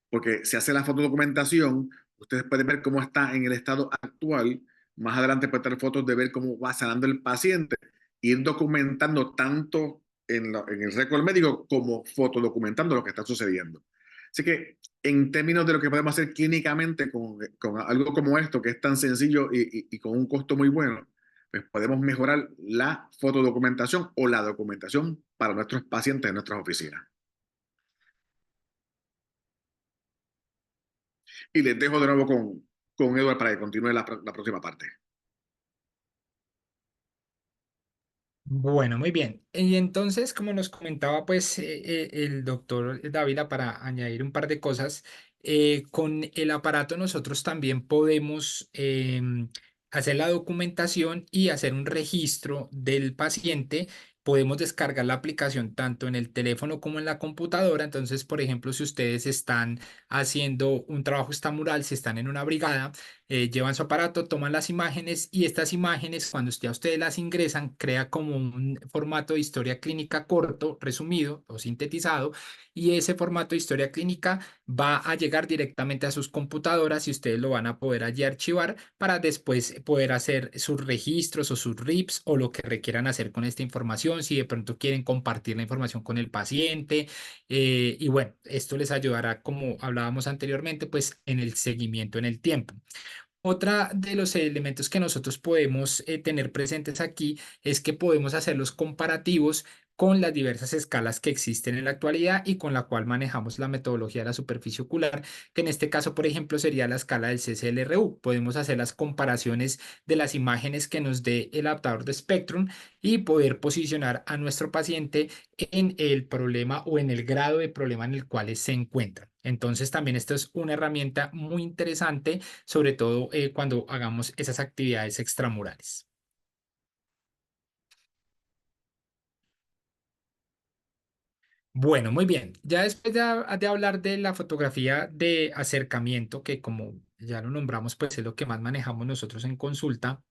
porque se hace la fotodocumentación, ustedes pueden ver cómo está en el estado actual, más adelante pueden tener fotos de ver cómo va sanando el paciente, ir documentando tanto en el récord médico como fotodocumentando lo que está sucediendo. Así que en términos de lo que podemos hacer clínicamente con algo como esto, que es tan sencillo y con un costo muy bueno, pues podemos mejorar la fotodocumentación o la documentación para nuestros pacientes en nuestras oficinas. Y les dejo de nuevo con Edward para que continúe la próxima parte. Bueno, muy bien. Y entonces, como nos comentaba, pues el doctor Dávila, para añadir un par de cosas, con el aparato nosotros también podemos hacer la documentación y hacer un registro del paciente. Podemos descargar la aplicación tanto en el teléfono como en la computadora. Entonces, por ejemplo, si ustedes están haciendo un trabajo extramural, si están en una brigada, llevan su aparato, toman las imágenes y estas imágenes, cuando ya ustedes las ingresan, crea como un formato de historia clínica corto, resumido o sintetizado, y ese formato de historia clínica va a llegar directamente a sus computadoras y ustedes lo van a poder allí archivar para después poder hacer sus registros o sus RIPS o lo que requieran hacer con esta información, si de pronto quieren compartir la información con el paciente. Y bueno, esto les ayudará, como hablábamos anteriormente, pues en el seguimiento en el tiempo. Otra de los elementos que nosotros podemos tener presentes aquí es que podemos hacer los comparativos con las diversas escalas que existen en la actualidad y con la cual manejamos la metodología de la superficie ocular, que en este caso, por ejemplo, sería la escala del CCLRU. Podemos hacer las comparaciones de las imágenes que nos dé el adaptador de Spectrum y poder posicionar a nuestro paciente en el problema o en el grado de problema en el cual se encuentra. Entonces, también esto es una herramienta muy interesante, sobre todo cuando hagamos esas actividades extramurales. Bueno, muy bien. Ya después de hablar de la fotografía de acercamiento, que como ya lo nombramos, pues es lo que más manejamos nosotros en consulta.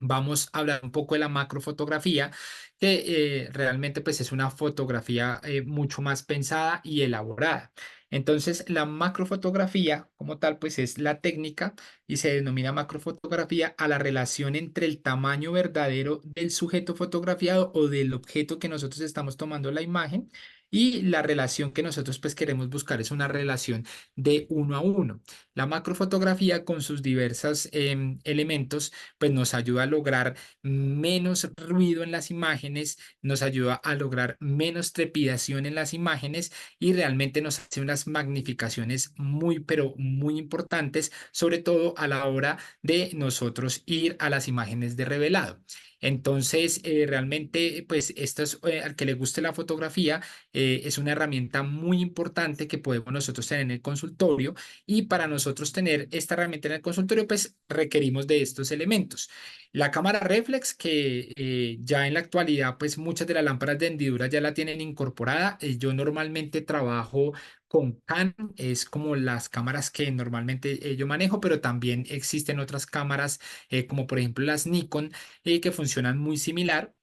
Vamos a hablar un poco de la macrofotografía, que realmente pues es una fotografía mucho más pensada y elaborada. Entonces, la macrofotografía como tal pues es la técnica y se denomina macrofotografía a la relación entre el tamaño verdadero del sujeto fotografiado o del objeto que nosotros estamos tomando la imagen, y la relación que nosotros pues queremos buscar es una relación de uno a uno. La macrofotografía con sus diversos elementos pues nos ayuda a lograr menos ruido en las imágenes, nos ayuda a lograr menos trepidación en las imágenes y realmente nos hace unas magnificaciones muy, pero muy importantes, sobre todo a la hora de nosotros ir a las imágenes de revelado. Entonces, realmente, pues esto es, al que le guste la fotografía, es una herramienta muy importante que podemos nosotros tener en el consultorio, y para nosotros tener esta herramienta en el consultorio, pues requerimos de estos elementos. La cámara reflex, que ya en la actualidad, pues muchas de las lámparas de hendidura ya la tienen incorporada. Yo normalmente trabajo con Canon, es como las cámaras que normalmente yo manejo, pero también existen otras cámaras, como por ejemplo las Nikon, que funcionan muy similar.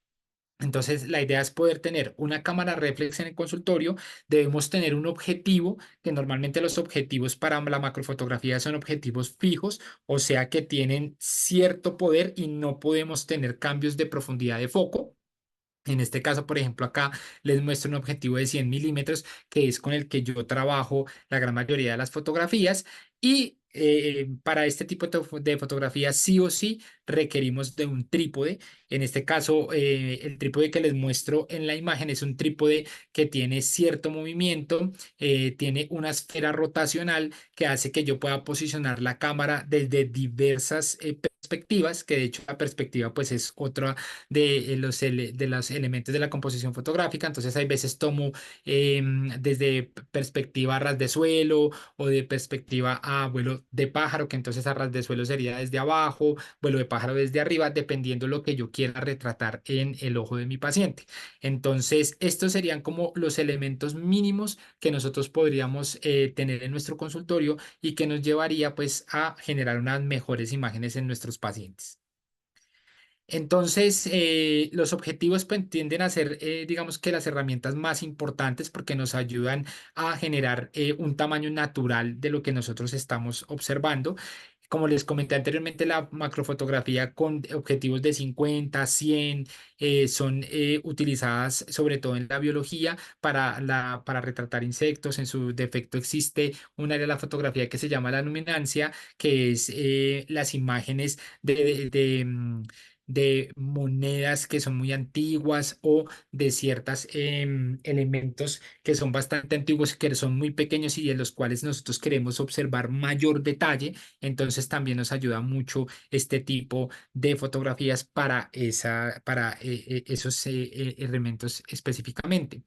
Entonces, la idea es poder tener una cámara reflex en el consultorio. Debemos tener un objetivo, que normalmente los objetivos para la macrofotografía son objetivos fijos, o sea que tienen cierto poder y no podemos tener cambios de profundidad de foco. En este caso, por ejemplo, acá les muestro un objetivo de 100 milímetros, que es con el que yo trabajo la gran mayoría de las fotografías. Y para este tipo de fotografías, sí o sí, requerimos de un trípode. En este caso, el trípode que les muestro en la imagen es un trípode que tiene cierto movimiento, tiene una esfera rotacional que hace que yo pueda posicionar la cámara desde diversas perspectivas, que de hecho la perspectiva pues es otra de los elementos de la composición fotográfica. Entonces, hay veces tomo desde perspectiva a ras de suelo o de perspectiva a vuelo de pájaro, que entonces a ras de suelo sería desde abajo, vuelo de pájaro desde arriba, dependiendo lo que yo quiera retratar en el ojo de mi paciente. Entonces, estos serían como los elementos mínimos que nosotros podríamos tener en nuestro consultorio y que nos llevaría pues a generar unas mejores imágenes en nuestros pacientes. Entonces, los objetivos pues, tienden a ser, digamos que las herramientas más importantes porque nos ayudan a generar un tamaño natural de lo que nosotros estamos observando. Como les comenté anteriormente, la macrofotografía con objetivos de 50, 100 son utilizadas sobre todo en la biología para retratar insectos. En su defecto existe un área de la fotografía que se llama la luminancia, que es las imágenes de monedas que son muy antiguas o de ciertos elementos que son bastante antiguos, que son muy pequeños y de los cuales nosotros queremos observar mayor detalle. Entonces también nos ayuda mucho este tipo de fotografías para esos elementos específicamente.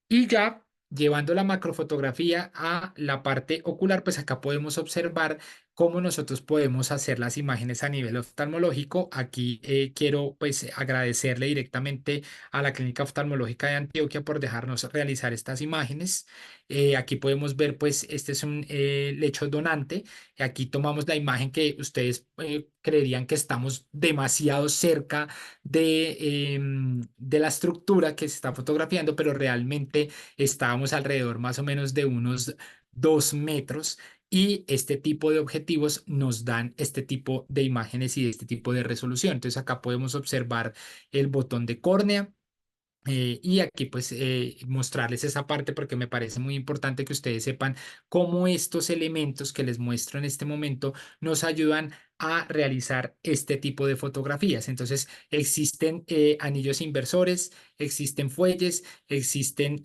Y ya llevando la macrofotografía a la parte ocular, pues acá podemos observar cómo nosotros podemos hacer las imágenes a nivel oftalmológico. Aquí quiero pues agradecerle directamente a la Clínica Oftalmológica de Antioquia por dejarnos realizar estas imágenes. Aquí podemos ver pues este es un lecho donante. Aquí tomamos la imagen que ustedes creerían que estamos demasiado cerca de la estructura que se está fotografiando, pero realmente estábamos alrededor más o menos de unos 2 metros y este tipo de objetivos nos dan este tipo de imágenes y este tipo de resolución. Entonces acá podemos observar el botón de córnea. Y aquí pues mostrarles esa parte porque me parece muy importante que ustedes sepan cómo estos elementos que les muestro en este momento nos ayudan a realizar este tipo de fotografías. Entonces existen anillos inversores, existen fuelles, existen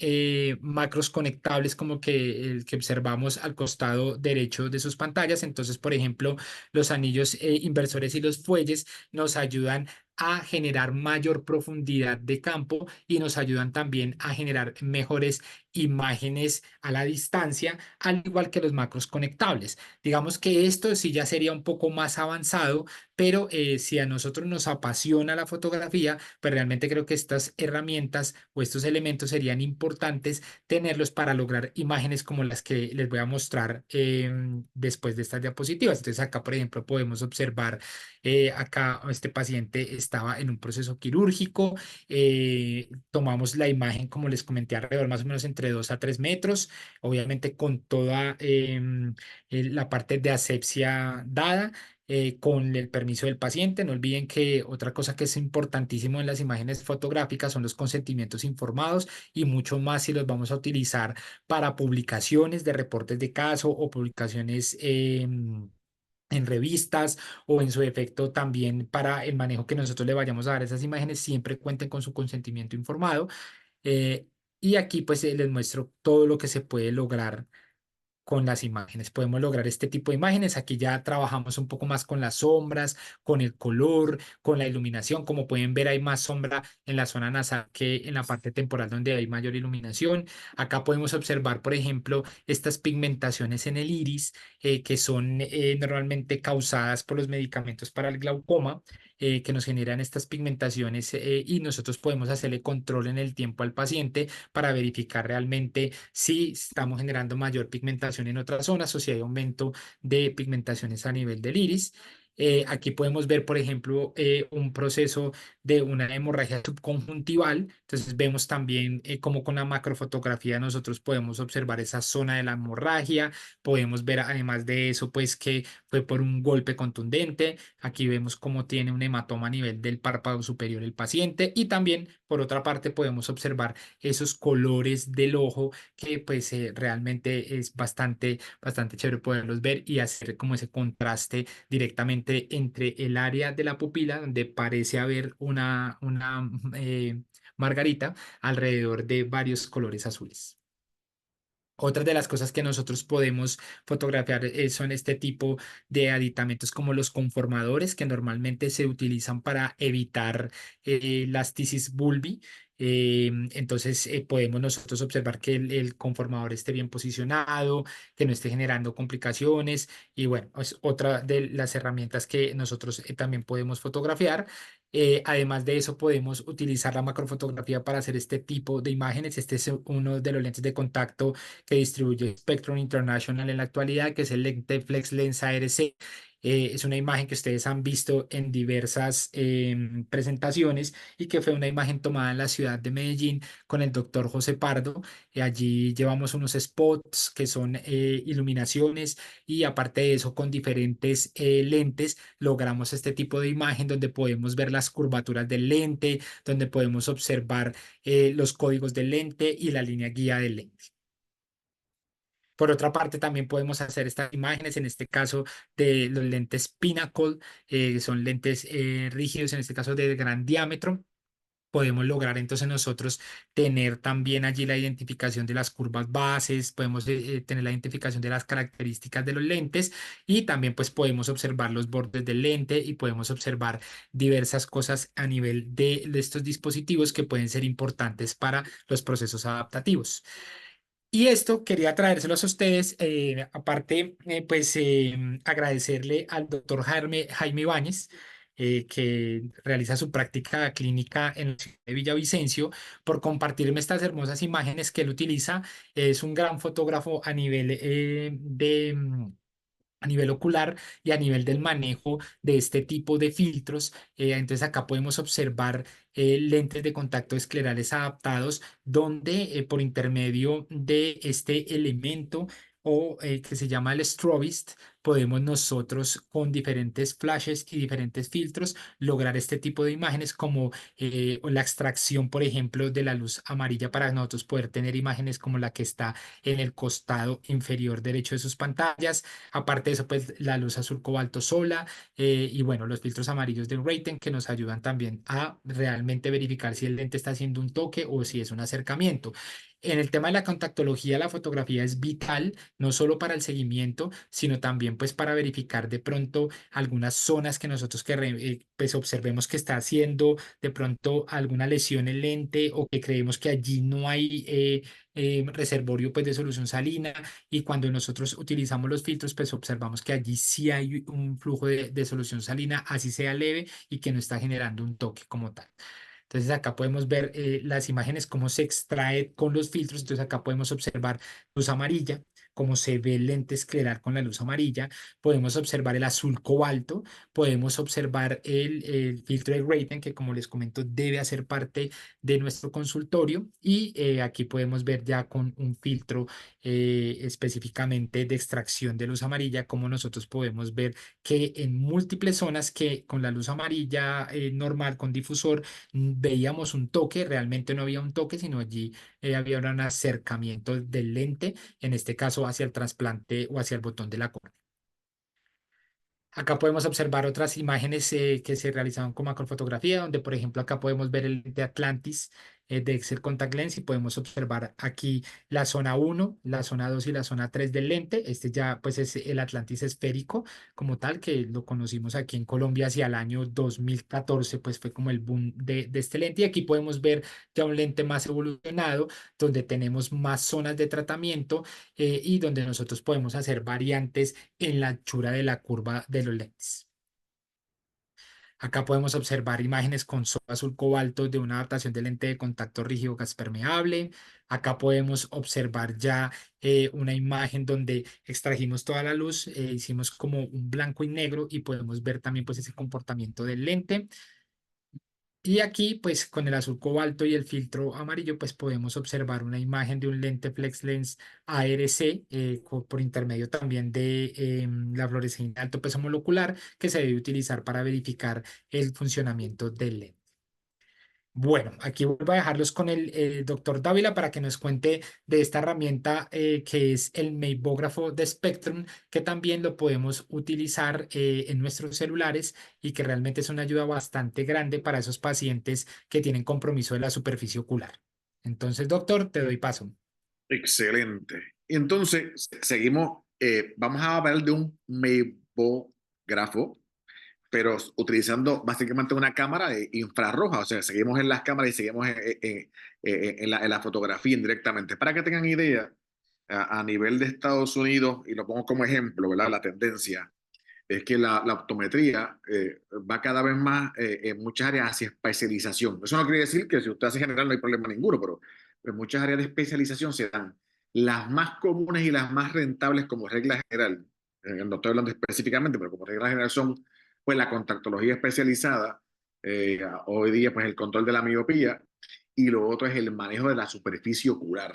macros conectables como que el que observamos al costado derecho de sus pantallas. Entonces, por ejemplo, los anillos inversores y los fuelles nos ayudan a generar mayor profundidad de campo y nos ayudan también a generar mejores imágenes a la distancia, al igual que los macros conectables. Digamos que esto sí ya sería un poco más avanzado, pero si a nosotros nos apasiona la fotografía, pues realmente creo que estas herramientas o estos elementos serían importantes tenerlos para lograr imágenes como las que les voy a mostrar después de estas diapositivas. Entonces acá, por ejemplo, podemos observar acá este paciente estaba en un proceso quirúrgico. Tomamos la imagen, como les comenté, alrededor más o menos entre 2 a 3 metros, obviamente con toda la parte de asepsia dada. Con el permiso del paciente. No olviden que otra cosa que es importantísimo en las imágenes fotográficas son los consentimientos informados y mucho más si los vamos a utilizar para publicaciones de reportes de caso o publicaciones en revistas o en su efecto también para el manejo que nosotros le vayamos a dar a esas imágenes, siempre cuenten con su consentimiento informado. Eh, y aquí pues les muestro todo lo que se puede lograr con las imágenes. Podemos lograr este tipo de imágenes. Aquí ya trabajamos un poco más con las sombras, con el color, con la iluminación. Como pueden ver, hay más sombra en la zona nasal que en la parte temporal donde hay mayor iluminación. Acá podemos observar, por ejemplo, estas pigmentaciones en el iris que son normalmente causadas por los medicamentos para el glaucoma. Que nos generan estas pigmentaciones y nosotros podemos hacerle control en el tiempo al paciente para verificar realmente si estamos generando mayor pigmentación en otras zonas o si hay aumento de pigmentaciones a nivel del iris. Aquí podemos ver, por ejemplo, un proceso de una hemorragia subconjuntival. Entonces vemos también cómo con la macrofotografía nosotros podemos observar esa zona de la hemorragia. Podemos ver además de eso, pues que fue por un golpe contundente. Aquí vemos cómo tiene un hematoma a nivel del párpado superior el paciente y también por otra parte podemos observar esos colores del ojo que pues realmente es bastante chévere poderlos ver y hacer como ese contraste directamente entre el área de la pupila donde parece haber una margarita alrededor de varios colores azules. Otra de las cosas que nosotros podemos fotografiar son este tipo de aditamentos como los conformadores que normalmente se utilizan para evitar las tisis bulbi. Entonces podemos nosotros observar que el conformador esté bien posicionado, que no esté generando complicaciones y bueno, es otra de las herramientas que nosotros también podemos fotografiar. Además de eso, podemos utilizar la macrofotografía para hacer este tipo de imágenes. Este es uno de los lentes de contacto que distribuye Spectrum International en la actualidad, que es el lente Flex Lens ARC. Es una imagen que ustedes han visto en diversas presentaciones y que fue una imagen tomada en la ciudad de Medellín con el doctor José Pardo. Allí llevamos unos spots que son iluminaciones y aparte de eso con diferentes lentes logramos este tipo de imagen donde podemos ver las curvaturas del lente, donde podemos observar los códigos del lente y la línea guía del lente. Por otra parte, también podemos hacer estas imágenes, en este caso de los lentes Pinnacle, son lentes rígidos, en este caso de gran diámetro. Podemos lograr entonces nosotros tener también allí la identificación de las curvas bases, podemos tener la identificación de las características de los lentes y también pues podemos observar los bordes del lente y podemos observar diversas cosas a nivel de estos dispositivos que pueden ser importantes para los procesos adaptativos. Y esto quería traérselos a ustedes, aparte, pues agradecerle al doctor Jaime Ibáñez, que realiza su práctica clínica en la ciudad de Villavicencio, por compartirme estas hermosas imágenes que él utiliza. Es un gran fotógrafo a nivel a nivel ocular y a nivel del manejo de este tipo de filtros. Entonces acá podemos observar lentes de contacto esclerales adaptados donde por intermedio de este elemento o que se llama el strobist, podemos nosotros con diferentes flashes y diferentes filtros lograr este tipo de imágenes como la extracción, por ejemplo, de la luz amarilla para nosotros poder tener imágenes como la que está en el costado inferior derecho de sus pantallas. Aparte de eso, pues la luz azul cobalto sola y bueno, los filtros amarillos de Rayten que nos ayudan también a realmente verificar si el lente está haciendo un toque o si es un acercamiento. En el tema de la contactología, la fotografía es vital, no solo para el seguimiento, sino también pues para verificar de pronto algunas zonas que nosotros pues observemos que está haciendo de pronto alguna lesión en el lente o que creemos que allí no hay reservorio pues de solución salina y cuando nosotros utilizamos los filtros, pues observamos que allí sí hay un flujo de solución salina, así sea leve y que no está generando un toque como tal. Entonces acá podemos ver las imágenes, cómo se extrae con los filtros. Entonces acá podemos observar luz amarilla, cómo se ve el lente escleral con la luz amarilla. Podemos observar el azul cobalto. Podemos observar el filtro de Rayten, que como les comento debe hacer parte de nuestro consultorio. Y aquí podemos ver ya con un filtro específicamente de extracción de luz amarilla, cómo nosotros podemos ver que en múltiples zonas que con la luz amarilla normal, con difusor, veíamos un toque, realmente no había un toque, sino allí había un acercamiento del lente, en este caso hacia el trasplante o hacia el botón de la córnea. Acá podemos observar otras imágenes que se realizaron con macrofotografía, donde por ejemplo acá podemos ver el de Atlantis de Excel Contact Lens y podemos observar aquí la zona uno, la zona 2 y la zona 3 del lente. Este ya pues es el Atlantis esférico como tal, que lo conocimos aquí en Colombia hacia el año 2014, pues fue como el boom de este lente. Y aquí podemos ver ya un lente más evolucionado, donde tenemos más zonas de tratamiento y donde nosotros podemos hacer variantes en la anchura de la curva de los lentes. Acá podemos observar imágenes con sodio azul cobalto de una adaptación de lente de contacto rígido gas permeable. Acá podemos observar ya una imagen donde extrajimos toda la luz, hicimos como un blanco y negro y podemos ver también pues ese comportamiento del lente. Y aquí, pues con el azul cobalto y el filtro amarillo, pues podemos observar una imagen de un lente Flex Lens ARC por intermedio también de la fluoresceína de alto peso molecular que se debe utilizar para verificar el funcionamiento del lente. Bueno, aquí vuelvo a dejarlos con el doctor Dávila para que nos cuente de esta herramienta que es el meibógrafo de Spectrum, que también lo podemos utilizar en nuestros celulares y que realmente es una ayuda bastante grande para esos pacientes que tienen compromiso de la superficie ocular. Entonces, doctor, te doy paso. Excelente. Entonces, seguimos, vamos a hablar de un meibógrafo pero utilizando básicamente una cámara infrarroja, o sea, seguimos en las cámaras y seguimos en la fotografía indirectamente. Para que tengan idea, a nivel de Estados Unidos, y lo pongo como ejemplo, ¿verdad? La tendencia es que la optometría va cada vez más en muchas áreas hacia especialización. Eso no quiere decir que si usted hace general no hay problema ninguno, pero en muchas áreas de especialización se dan las más comunes y las más rentables como regla general. No estoy hablando específicamente, pero como regla general son pues la contactología especializada, hoy día pues el control de la miopía y lo otro es el manejo de la superficie ocular,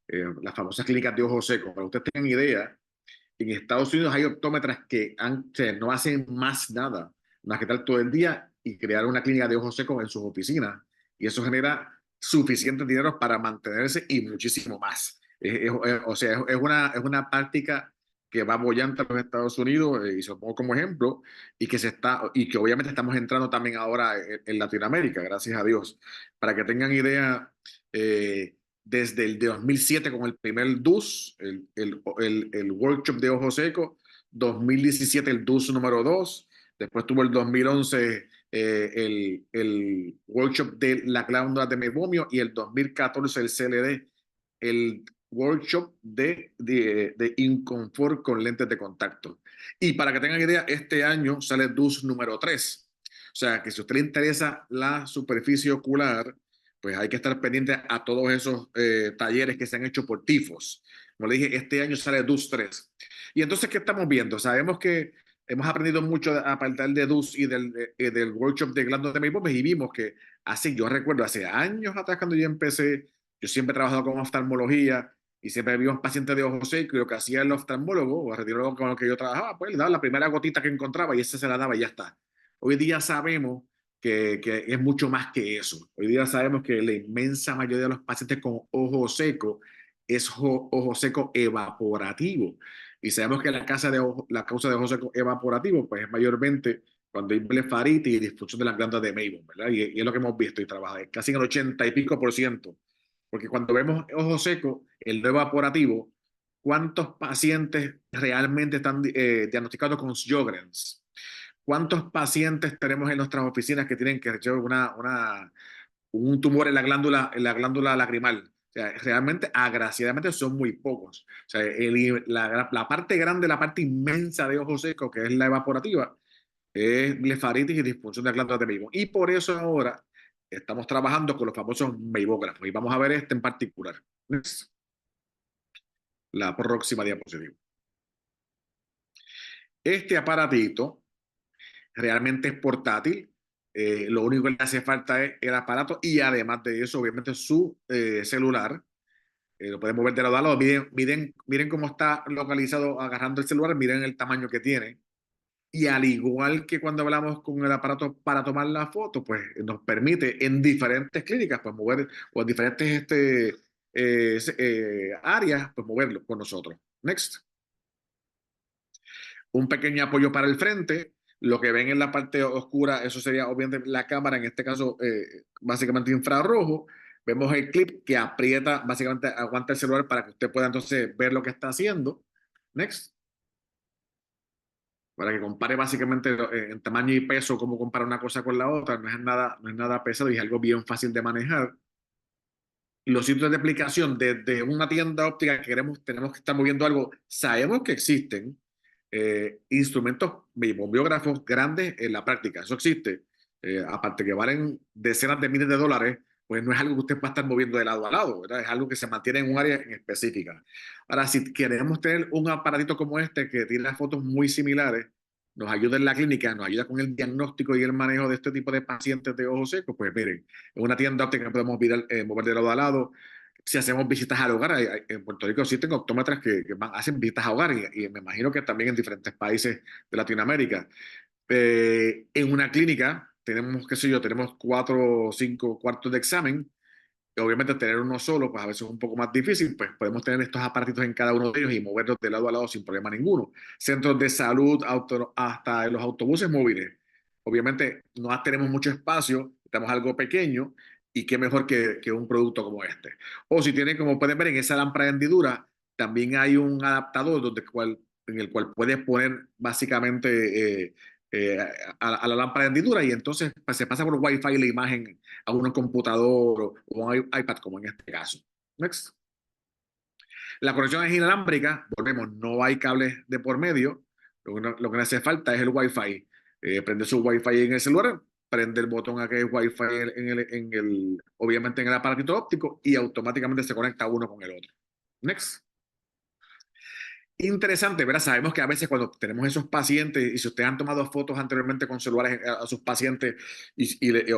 las famosas clínicas de ojo seco. Para que ustedes tengan idea, en Estados Unidos hay optómetras que o sea, no hacen más nada, más que estar todo el día y crear una clínica de ojos secos en sus oficinas. Y eso genera suficiente dinero para mantenerse y muchísimo más. O sea, es una práctica que va bollante a los Estados Unidos y se lo pongo como ejemplo y que y que obviamente estamos entrando también ahora en Latinoamérica, gracias a Dios. Para que tengan idea, desde el 2007 con el primer DUS, el workshop de ojo seco, 2017 el DUS número 2, después tuvo el 2011 el workshop de la glándula de mebomio y el 2014 el CLD, el workshop de Inconfort con lentes de contacto. Y para que tengan idea, este año sale DUS número 3. O sea que si a usted le interesa la superficie ocular, pues hay que estar pendiente a todos esos talleres que se han hecho por tifos. Como le dije, este año sale DUS 3. Y entonces, ¿qué estamos viendo? Sabemos que hemos aprendido mucho a partir de DUS y del workshop de glándulas de Maypopes y vimos que yo recuerdo hace años atrás cuando yo empecé, yo siempre he trabajado con oftalmología y siempre vimos pacientes de ojos secos y lo que hacía el oftalmólogo o el radiólogo con el que yo trabajaba, pues le daba la primera gotita que encontraba y esa se la daba y ya está. Hoy día sabemos que es mucho más que eso. Hoy día sabemos que la inmensa mayoría de los pacientes con ojo seco es ojo seco evaporativo. Y sabemos que la causa de ojo seco evaporativo pues, es mayormente cuando hay blefaritis y disfunción de las glándulas de Meibomian, ¿verdad? Y es lo que hemos visto y trabajado, casi en el 80 y pico por ciento. Porque cuando vemos ojo seco, el no evaporativo, ¿cuántos pacientes realmente están diagnosticados con Sjögren's? ¿Cuántos pacientes tenemos en nuestras oficinas que tienen que un tumor en la glándula lacrimal? O sea, realmente, agraciadamente, son muy pocos. O sea, la parte grande, la parte inmensa de ojo seco, que es la evaporativa, es blefaritis y disfunción de glándulas de Meibomian. Y por eso ahora estamos trabajando con los famosos meibógrafos. Y vamos a ver este en particular. La próxima diapositiva. Este aparatito realmente es portátil. Lo único que le hace falta es el aparato y además de eso, obviamente, su celular. Lo pueden mover de lado a lado. Miren cómo está localizado agarrando el celular, miren el tamaño que tiene. Y al igual que cuando hablamos con el aparato para tomar la foto, pues nos permite en diferentes clínicas, pues mover, o en diferentes áreas, pues moverlo con nosotros. Next. Un pequeño apoyo para el frente. Lo que ven en la parte oscura, eso sería obviamente la cámara, en este caso básicamente infrarrojo. Vemos el clip que aprieta, básicamente aguanta el celular para que usted pueda entonces ver lo que está haciendo. Next. Para que compare básicamente en tamaño y peso, cómo compara una cosa con la otra. No es nada pesado y es algo bien fácil de manejar. Y los sitios de aplicación desde una tienda óptica que tenemos que estar moviendo algo, sabemos que existen instrumentos bibliógrafos grandes en la práctica, eso existe. Aparte que valen decenas de miles de dólares, pues no es algo que usted va a estar moviendo de lado a lado, ¿verdad? Es algo que se mantiene en un área en específica. Ahora, si queremos tener un aparatito como este que tiene fotos muy similares, nos ayuda en la clínica, nos ayuda con el diagnóstico y el manejo de este tipo de pacientes de ojos secos, pues miren, en una tienda óptica podemos mover de lado a lado. Si hacemos visitas al hogar, en Puerto Rico existen optómetras que hacen visitas a hogar y me imagino que también en diferentes países de Latinoamérica. En una clínica tenemos, qué sé yo, tenemos 4 o 5 cuartos de examen. Obviamente tener uno solo, pues a veces es un poco más difícil, pues podemos tener estos aparatitos en cada uno de ellos y moverlos de lado a lado sin problema ninguno. Centros de salud, hasta en los autobuses móviles. Obviamente no tenemos mucho espacio, estamos algo pequeño y qué mejor que un producto como este. O si tienen, como pueden ver en esa lámpara de hendidura, también hay un adaptador en el cual puedes poner básicamente eh, a la lámpara de hendidura y entonces pues, se pasa por Wi-Fi la imagen a un computador o un iPad, como en este caso. Next. La conexión es inalámbrica, volvemos, no hay cables de por medio, lo que le hace falta es el Wi-Fi. Prende su Wi-Fi en el celular, prende el botón a que es Wi-Fi obviamente en el aparatito óptico y automáticamente se conecta uno con el otro. Next. Interesante, ¿verdad? Sabemos que a veces cuando tenemos esos pacientes, y si ustedes han tomado fotos anteriormente con celulares a sus pacientes,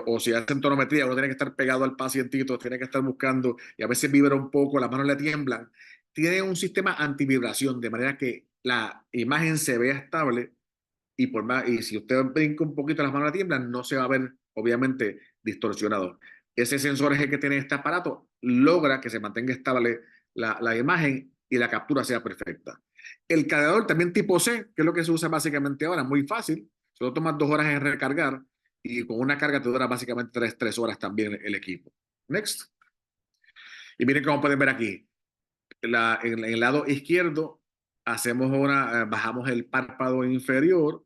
o si hacen tonometría, uno tiene que estar pegado al pacientito, tiene que estar buscando, y a veces vibra un poco, las manos le tiemblan. Tiene un sistema antivibración, de manera que la imagen se vea estable, y si usted brinca un poquito, las manos le tiemblan, no se va a ver, obviamente, distorsionado. Ese sensor es el que tiene este aparato, logra que se mantenga estable la imagen y la captura sea perfecta. El cargador también tipo C, que es lo que se usa básicamente ahora, muy fácil. Solo tomas 2 horas en recargar y con una carga te dura básicamente 3 horas también el equipo. Next. Y miren cómo pueden ver aquí. En el lado izquierdo bajamos el párpado inferior.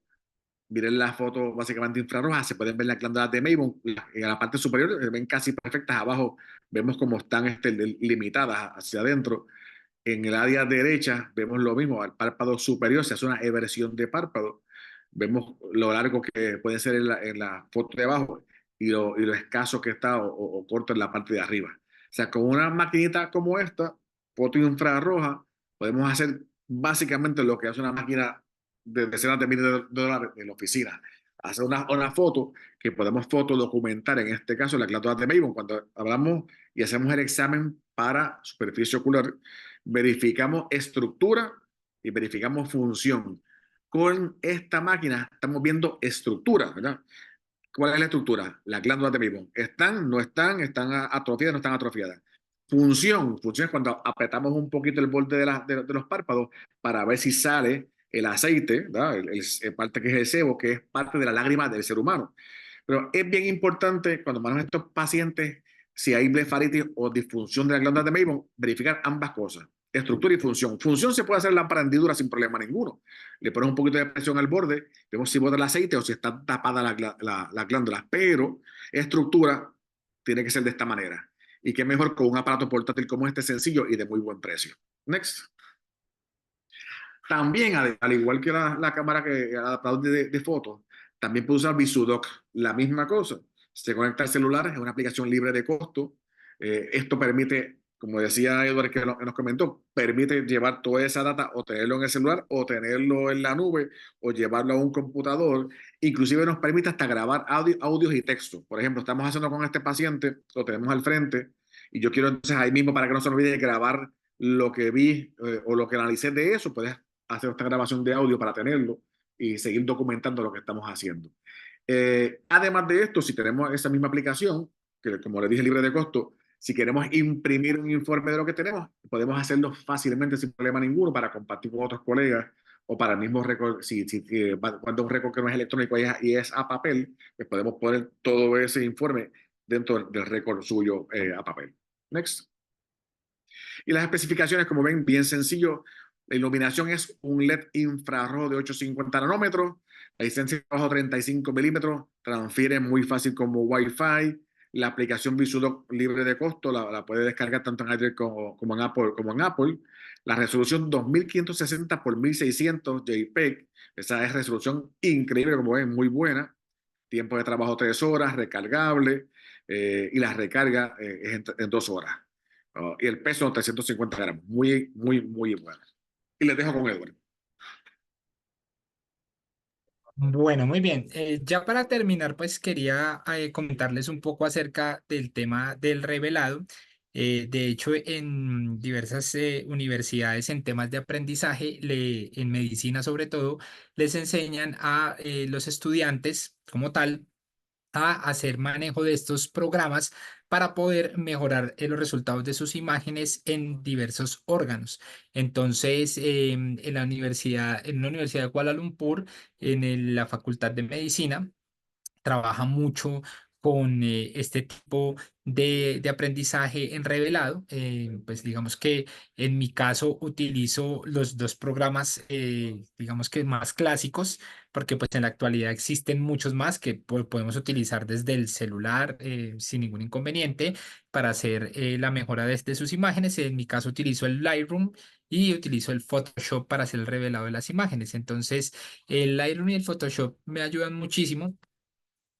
Miren la foto básicamente infrarroja, se pueden ver las glándulas de Maybon en la parte superior, se ven casi perfectas. Abajo vemos cómo están limitadas hacia adentro. En el área derecha vemos lo mismo, al párpado superior se hace una eversión de párpado. Vemos lo largo que puede ser en la foto de abajo y lo escaso que está o corto en la parte de arriba. O sea, con una maquinita como esta, foto infrarroja, podemos hacer básicamente lo que hace una máquina de decenas de miles de dólares en la oficina. Hacer una foto que podemos fotodocumentar, en este caso la glándula de Maybon. Cuando hablamos y hacemos el examen para superficie ocular, verificamos estructura y verificamos función. Con esta máquina estamos viendo estructura, ¿verdad? ¿Cuál es la estructura? Las glándulas de Maybon. ¿Están, no están, están atrofiadas, no están atrofiadas? Función es cuando apretamos un poquito el borde de los párpados para ver si sale el aceite, ¿verdad? Parte que es el sebo, que es parte de la lágrima del ser humano. Pero es bien importante cuando manejamos estos pacientes, si hay blefaritis o disfunción de la glándula de Maybon, verificar ambas cosas, estructura y función. Función se puede hacer la prendidura sin problema ninguno. Le pones un poquito de presión al borde, vemos si bota el aceite o si está tapada la glándula, pero estructura tiene que ser de esta manera. Y qué mejor con un aparato portátil como este, sencillo y de muy buen precio. Next. También, al igual que la cámara que el adaptador de fotos, también puede usar Visudoc, la misma cosa. Se conecta al celular, es una aplicación libre de costo. Esto permite, como decía Edward que nos comentó, permite llevar toda esa data o tenerlo en el celular o tenerlo en la nube o llevarlo a un computador. Inclusive nos permite hasta grabar audios y textos. Por ejemplo, estamos haciendo con este paciente, lo tenemos al frente y yo quiero entonces ahí mismo para que no se olvide grabar lo que vi o lo que analicé de eso, puedes hacer esta grabación de audio para tenerlo y seguir documentando lo que estamos haciendo. Además de esto, si tenemos esa misma aplicación, que como les dije, libre de costo, si queremos imprimir un informe de lo que tenemos, podemos hacerlo fácilmente sin problema ninguno para compartir con otros colegas o para el mismo récord. Si cuando un récord que no es electrónico y es a papel, pues podemos poner todo ese informe dentro del récord suyo a papel. Next. Y las especificaciones, como ven, bien sencillo. La iluminación es un LED infrarrojo de 850 nanómetros. La distancia bajo 35 milímetros. Transfiere muy fácil como Wi-Fi. La aplicación Visudoc libre de costo la puede descargar tanto en Android como en Apple. La resolución 2560 por 1600 JPEG. Esa es resolución increíble, como ven, muy buena. Tiempo de trabajo 3 horas, recargable. Y la recarga es en 2 horas. Y el peso 350 gramos. Muy, muy, muy bueno. Y les dejo con Edward. Bueno, muy bien. Ya para terminar, pues quería comentarles un poco acerca del tema del revelado. De hecho, en diversas universidades en temas de aprendizaje, en medicina sobre todo, les enseñan a los estudiantes como tal a hacer manejo de estos programas para poder mejorar los resultados de sus imágenes en diversos órganos. Entonces, en la Universidad de Kuala Lumpur, la Facultad de Medicina, trabaja mucho con este tipo de aprendizaje en revelado. Pues digamos que en mi caso utilizo los dos programas, digamos que más clásicos, porque pues en la actualidad existen muchos más que podemos utilizar desde el celular sin ningún inconveniente para hacer la mejora de sus imágenes. En mi caso utilizo el Lightroom y utilizo el Photoshop para hacer el revelado de las imágenes. Entonces, el Lightroom y el Photoshop me ayudan muchísimo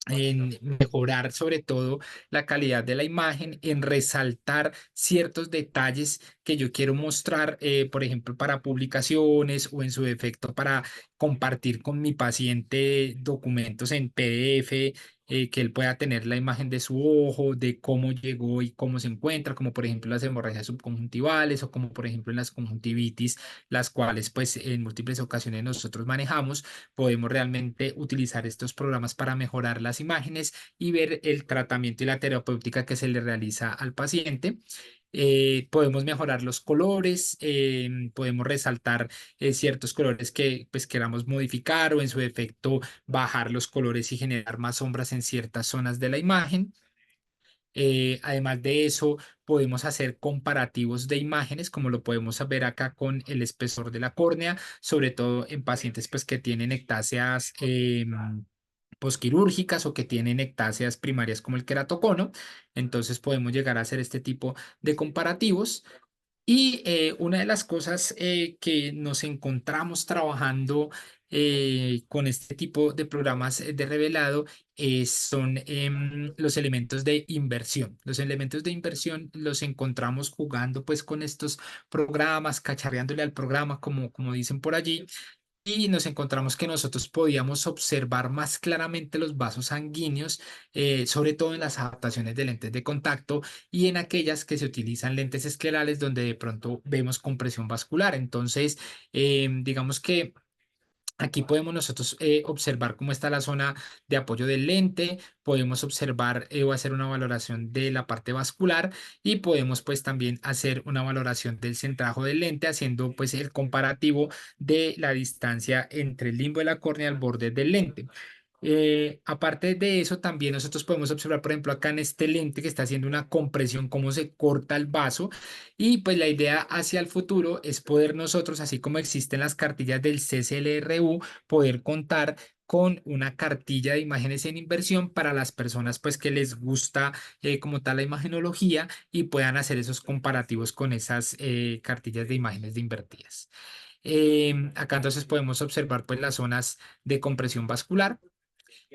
en mejorar sobre todo la calidad de la imagen, en resaltar ciertos detalles que yo quiero mostrar, por ejemplo, para publicaciones o en su defecto para compartir con mi paciente documentos en PDF. Que él pueda tener la imagen de su ojo, de cómo llegó y cómo se encuentra, como por ejemplo las hemorragias subconjuntivales o como por ejemplo en las conjuntivitis, las cuales pues en múltiples ocasiones nosotros manejamos. Podemos realmente utilizar estos programas para mejorar las imágenes y ver el tratamiento y la terapéutica que se le realiza al paciente. Podemos mejorar los colores, podemos resaltar ciertos colores que pues queramos modificar o en su defecto bajar los colores y generar más sombras en ciertas zonas de la imagen. Además de eso, podemos hacer comparativos de imágenes, como lo podemos ver acá con el espesor de la córnea, sobre todo en pacientes pues, que tienen ectasias posquirúrgicas o que tienen ectasias primarias como el queratocono. Entonces podemos llegar a hacer este tipo de comparativos. Y una de las cosas que nos encontramos trabajando con este tipo de programas de revelado son los elementos de inversión. Los elementos de inversión los encontramos jugando pues con estos programas, cacharreándole al programa, como dicen por allí, y nos encontramos que nosotros podíamos observar más claramente los vasos sanguíneos, sobre todo en las adaptaciones de lentes de contacto y en aquellas que se utilizan lentes esclerales donde de pronto vemos compresión vascular. Entonces, digamos que aquí podemos nosotros observar cómo está la zona de apoyo del lente, podemos observar o hacer una valoración de la parte vascular y podemos pues también hacer una valoración del centrajo del lente haciendo pues el comparativo de la distancia entre el limbo de la córnea al borde del lente. Aparte de eso, también nosotros podemos observar, por ejemplo, acá en este lente que está haciendo una compresión, cómo se corta el vaso. Y pues la idea hacia el futuro es poder nosotros, así como existen las cartillas del CCLRU, poder contar con una cartilla de imágenes en inversión para las personas pues que les gusta como tal la imagenología y puedan hacer esos comparativos con esas cartillas de imágenes de invertidas. Acá entonces podemos observar pues las zonas de compresión vascular.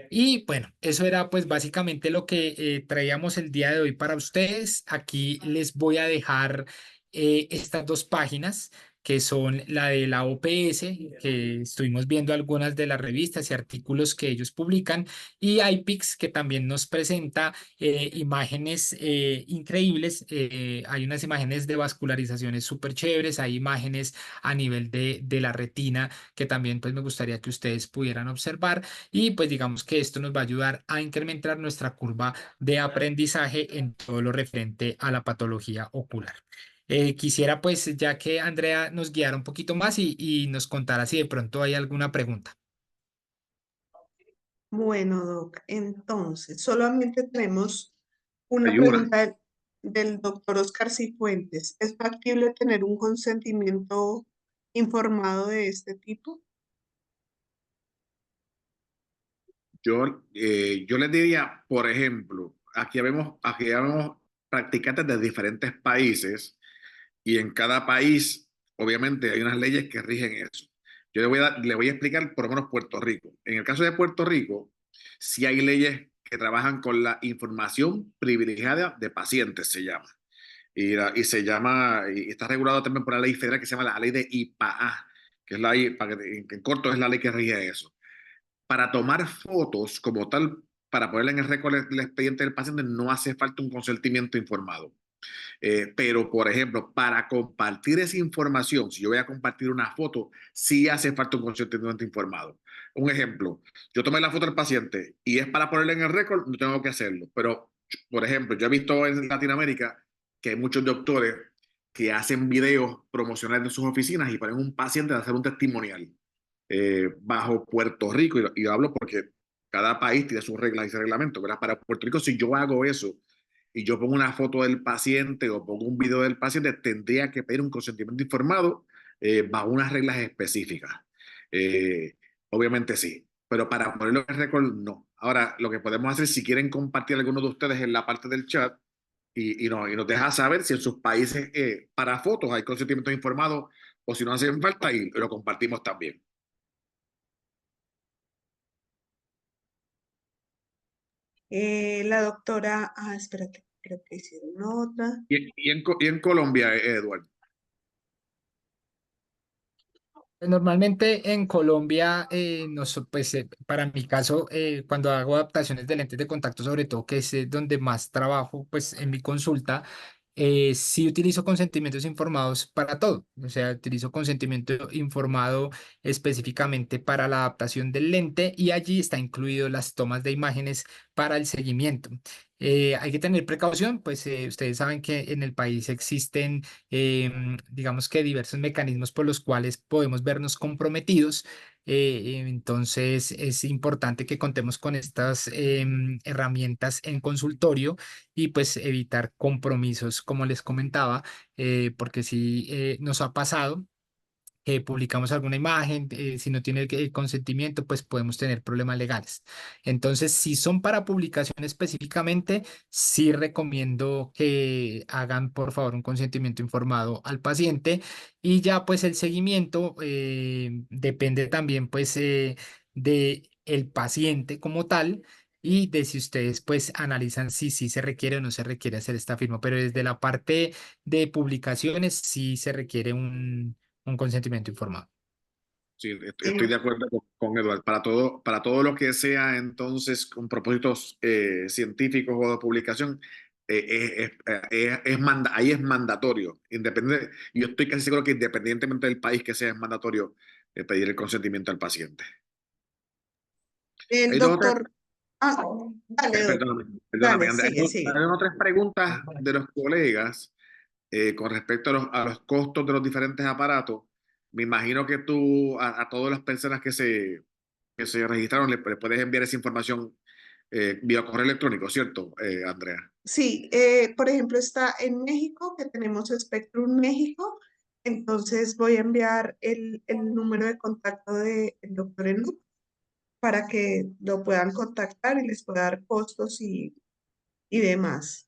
Y bueno, eso era pues básicamente lo que traíamos el día de hoy para ustedes. Aquí les voy a dejar estas dos páginas que son la de la OPS, que estuvimos viendo algunas de las revistas y artículos que ellos publican, y iPix, que también nos presenta imágenes increíbles. Hay unas imágenes de vascularizaciones súper chéveres, hay imágenes a nivel de la retina que también pues me gustaría que ustedes pudieran observar. Y pues digamos que esto nos va a ayudar a incrementar nuestra curva de aprendizaje en todo lo referente a la patología ocular. Quisiera pues ya que Andrea nos guiara un poquito más y nos contara si de pronto hay alguna pregunta. Bueno, Doc, entonces solamente tenemos una Hay una. pregunta del doctor Oscar Cifuentes. ¿Es factible tener un consentimiento informado de este tipo? Yo les diría, por ejemplo, aquí vemos practicantes de diferentes países y en cada país, obviamente, hay unas leyes que rigen eso. Yo le voy a explicar por lo menos Puerto Rico. En el caso de Puerto Rico, sí hay leyes que trabajan con la información privilegiada de pacientes, se llama. Y se llama, y está regulado también por la ley federal que se llama la ley de IPAA, que es la ley, en corto es la ley que rige eso. Para tomar fotos como tal, para ponerla en el récord del expediente del paciente, no hace falta un consentimiento informado. Pero, por ejemplo, para compartir esa información, si yo voy a compartir una foto, sí hace falta un consentimiento informado. Un ejemplo, yo tomé la foto del paciente y es para ponerla en el récord, no tengo que hacerlo. Pero, por ejemplo, yo he visto en Latinoamérica que hay muchos doctores que hacen videos promocionales de sus oficinas y ponen un paciente a hacer un testimonial bajo Puerto Rico, y hablo porque Cada país tiene sus reglas y sus reglamentos, ¿verdad? Para Puerto Rico, si yo hago eso y yo pongo una foto del paciente o pongo un video del paciente, tendría que pedir un consentimiento informado bajo unas reglas específicas. Eh, Obviamente sí, pero para ponerlo en récord, no. Ahora, lo que podemos hacer, si quieren compartir alguno de ustedes en la parte del chat y nos deja saber si en sus países para fotos hay consentimiento informado o si no hacen falta y lo compartimos también. La doctora, espérate, creo que hicieron otra. Y en Colombia, Eduardo. Normalmente en Colombia, pues, para mi caso, cuando hago adaptaciones de lentes de contacto, sobre todo que es donde más trabajo, pues en mi consulta, sí utilizo consentimientos informados para todo. O sea, utilizo consentimiento informado específicamente para la adaptación del lente y allí está incluido las tomas de imágenes para el seguimiento. Hay que tener precaución, pues ustedes saben que en el país existen digamos que diversos mecanismos por los cuales podemos vernos comprometidos. Entonces es importante que contemos con estas herramientas en consultorio y pues evitar compromisos, como les comentaba, porque si nos ha pasado publicamos alguna imagen, si no tiene el consentimiento, pues podemos tener problemas legales. Entonces, si son para publicación específicamente, sí recomiendo que hagan, por favor, un consentimiento informado al paciente y ya pues el seguimiento depende también pues de el paciente como tal. Y de si ustedes pues analizan si sí se requiere o no se requiere hacer esta firma, pero desde la parte de publicaciones sí se requiere un consentimiento informado. Sí, estoy de En, acuerdo con Eduardo. Para todo lo que sea entonces con propósitos científicos o de publicación, ahí es mandatorio. Yo estoy casi seguro que independientemente del país que sea, es mandatorio pedir el consentimiento al paciente. el Hay dos o tres, doctor, ah, dale, perdóname, dale, Andrea, sigue, hay sigue. dos o tres preguntas de los colegas con respecto a los costos de los diferentes aparatos. Me imagino que tú, a todas las personas que se registraron, le puedes enviar esa información vía correo electrónico, ¿cierto, Andrea? Sí, por ejemplo, está en México, que tenemos Spectrum México, entonces voy a enviar el número de contacto del doctor Enoch para que lo puedan contactar y les pueda dar costos y demás.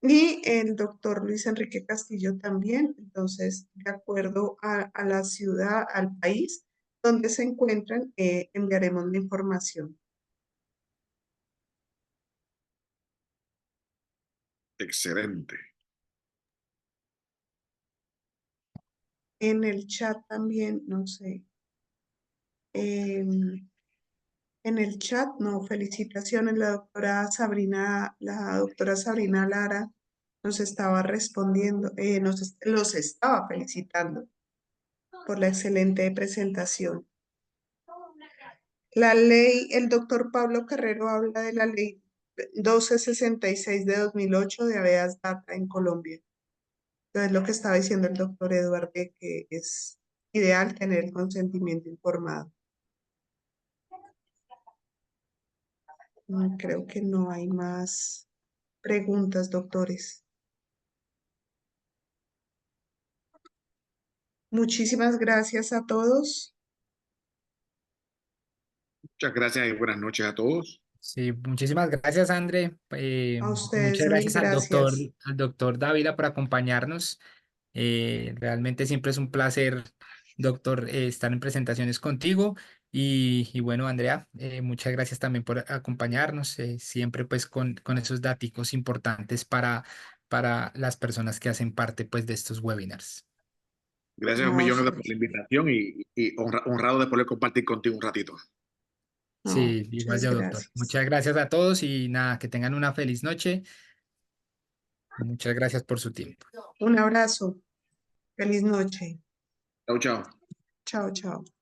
Y el doctor Luis Enrique Castillo también, entonces, de acuerdo a la ciudad, al país donde se encuentran, enviaremos la información. Excelente. En el chat también, no sé. em, En el chat, no, felicitaciones, la doctora Sabrina Lara nos estaba respondiendo, los estaba felicitando por la excelente presentación. La ley, el doctor Pablo Carrero habla de la ley 1266 de 2008 de habeas data en Colombia. Entonces, lo que estaba diciendo el doctor Eduardo, que es ideal tener el consentimiento informado. Creo que no hay más preguntas, doctores. Muchísimas gracias a todos. Muchas gracias y buenas noches a todos. Sí, muchísimas gracias, André. A Muchas ustedes, mil gracias gracias. al doctor Dávila por acompañarnos. Realmente siempre es un placer, doctor, estar en presentaciones contigo. Y bueno, Andrea, muchas gracias también por acompañarnos, siempre pues con esos daticos importantes para las personas que hacen parte pues de estos webinars. Gracias un No, millón por la invitación y honrado de poder compartir contigo un ratito. no, Sí, igual muchas yo, doctor. gracias. Muchas gracias a todos y nada, que tengan una feliz noche. Muchas gracias por su tiempo. Un abrazo. Feliz noche. Chao, chao. Chao, chao.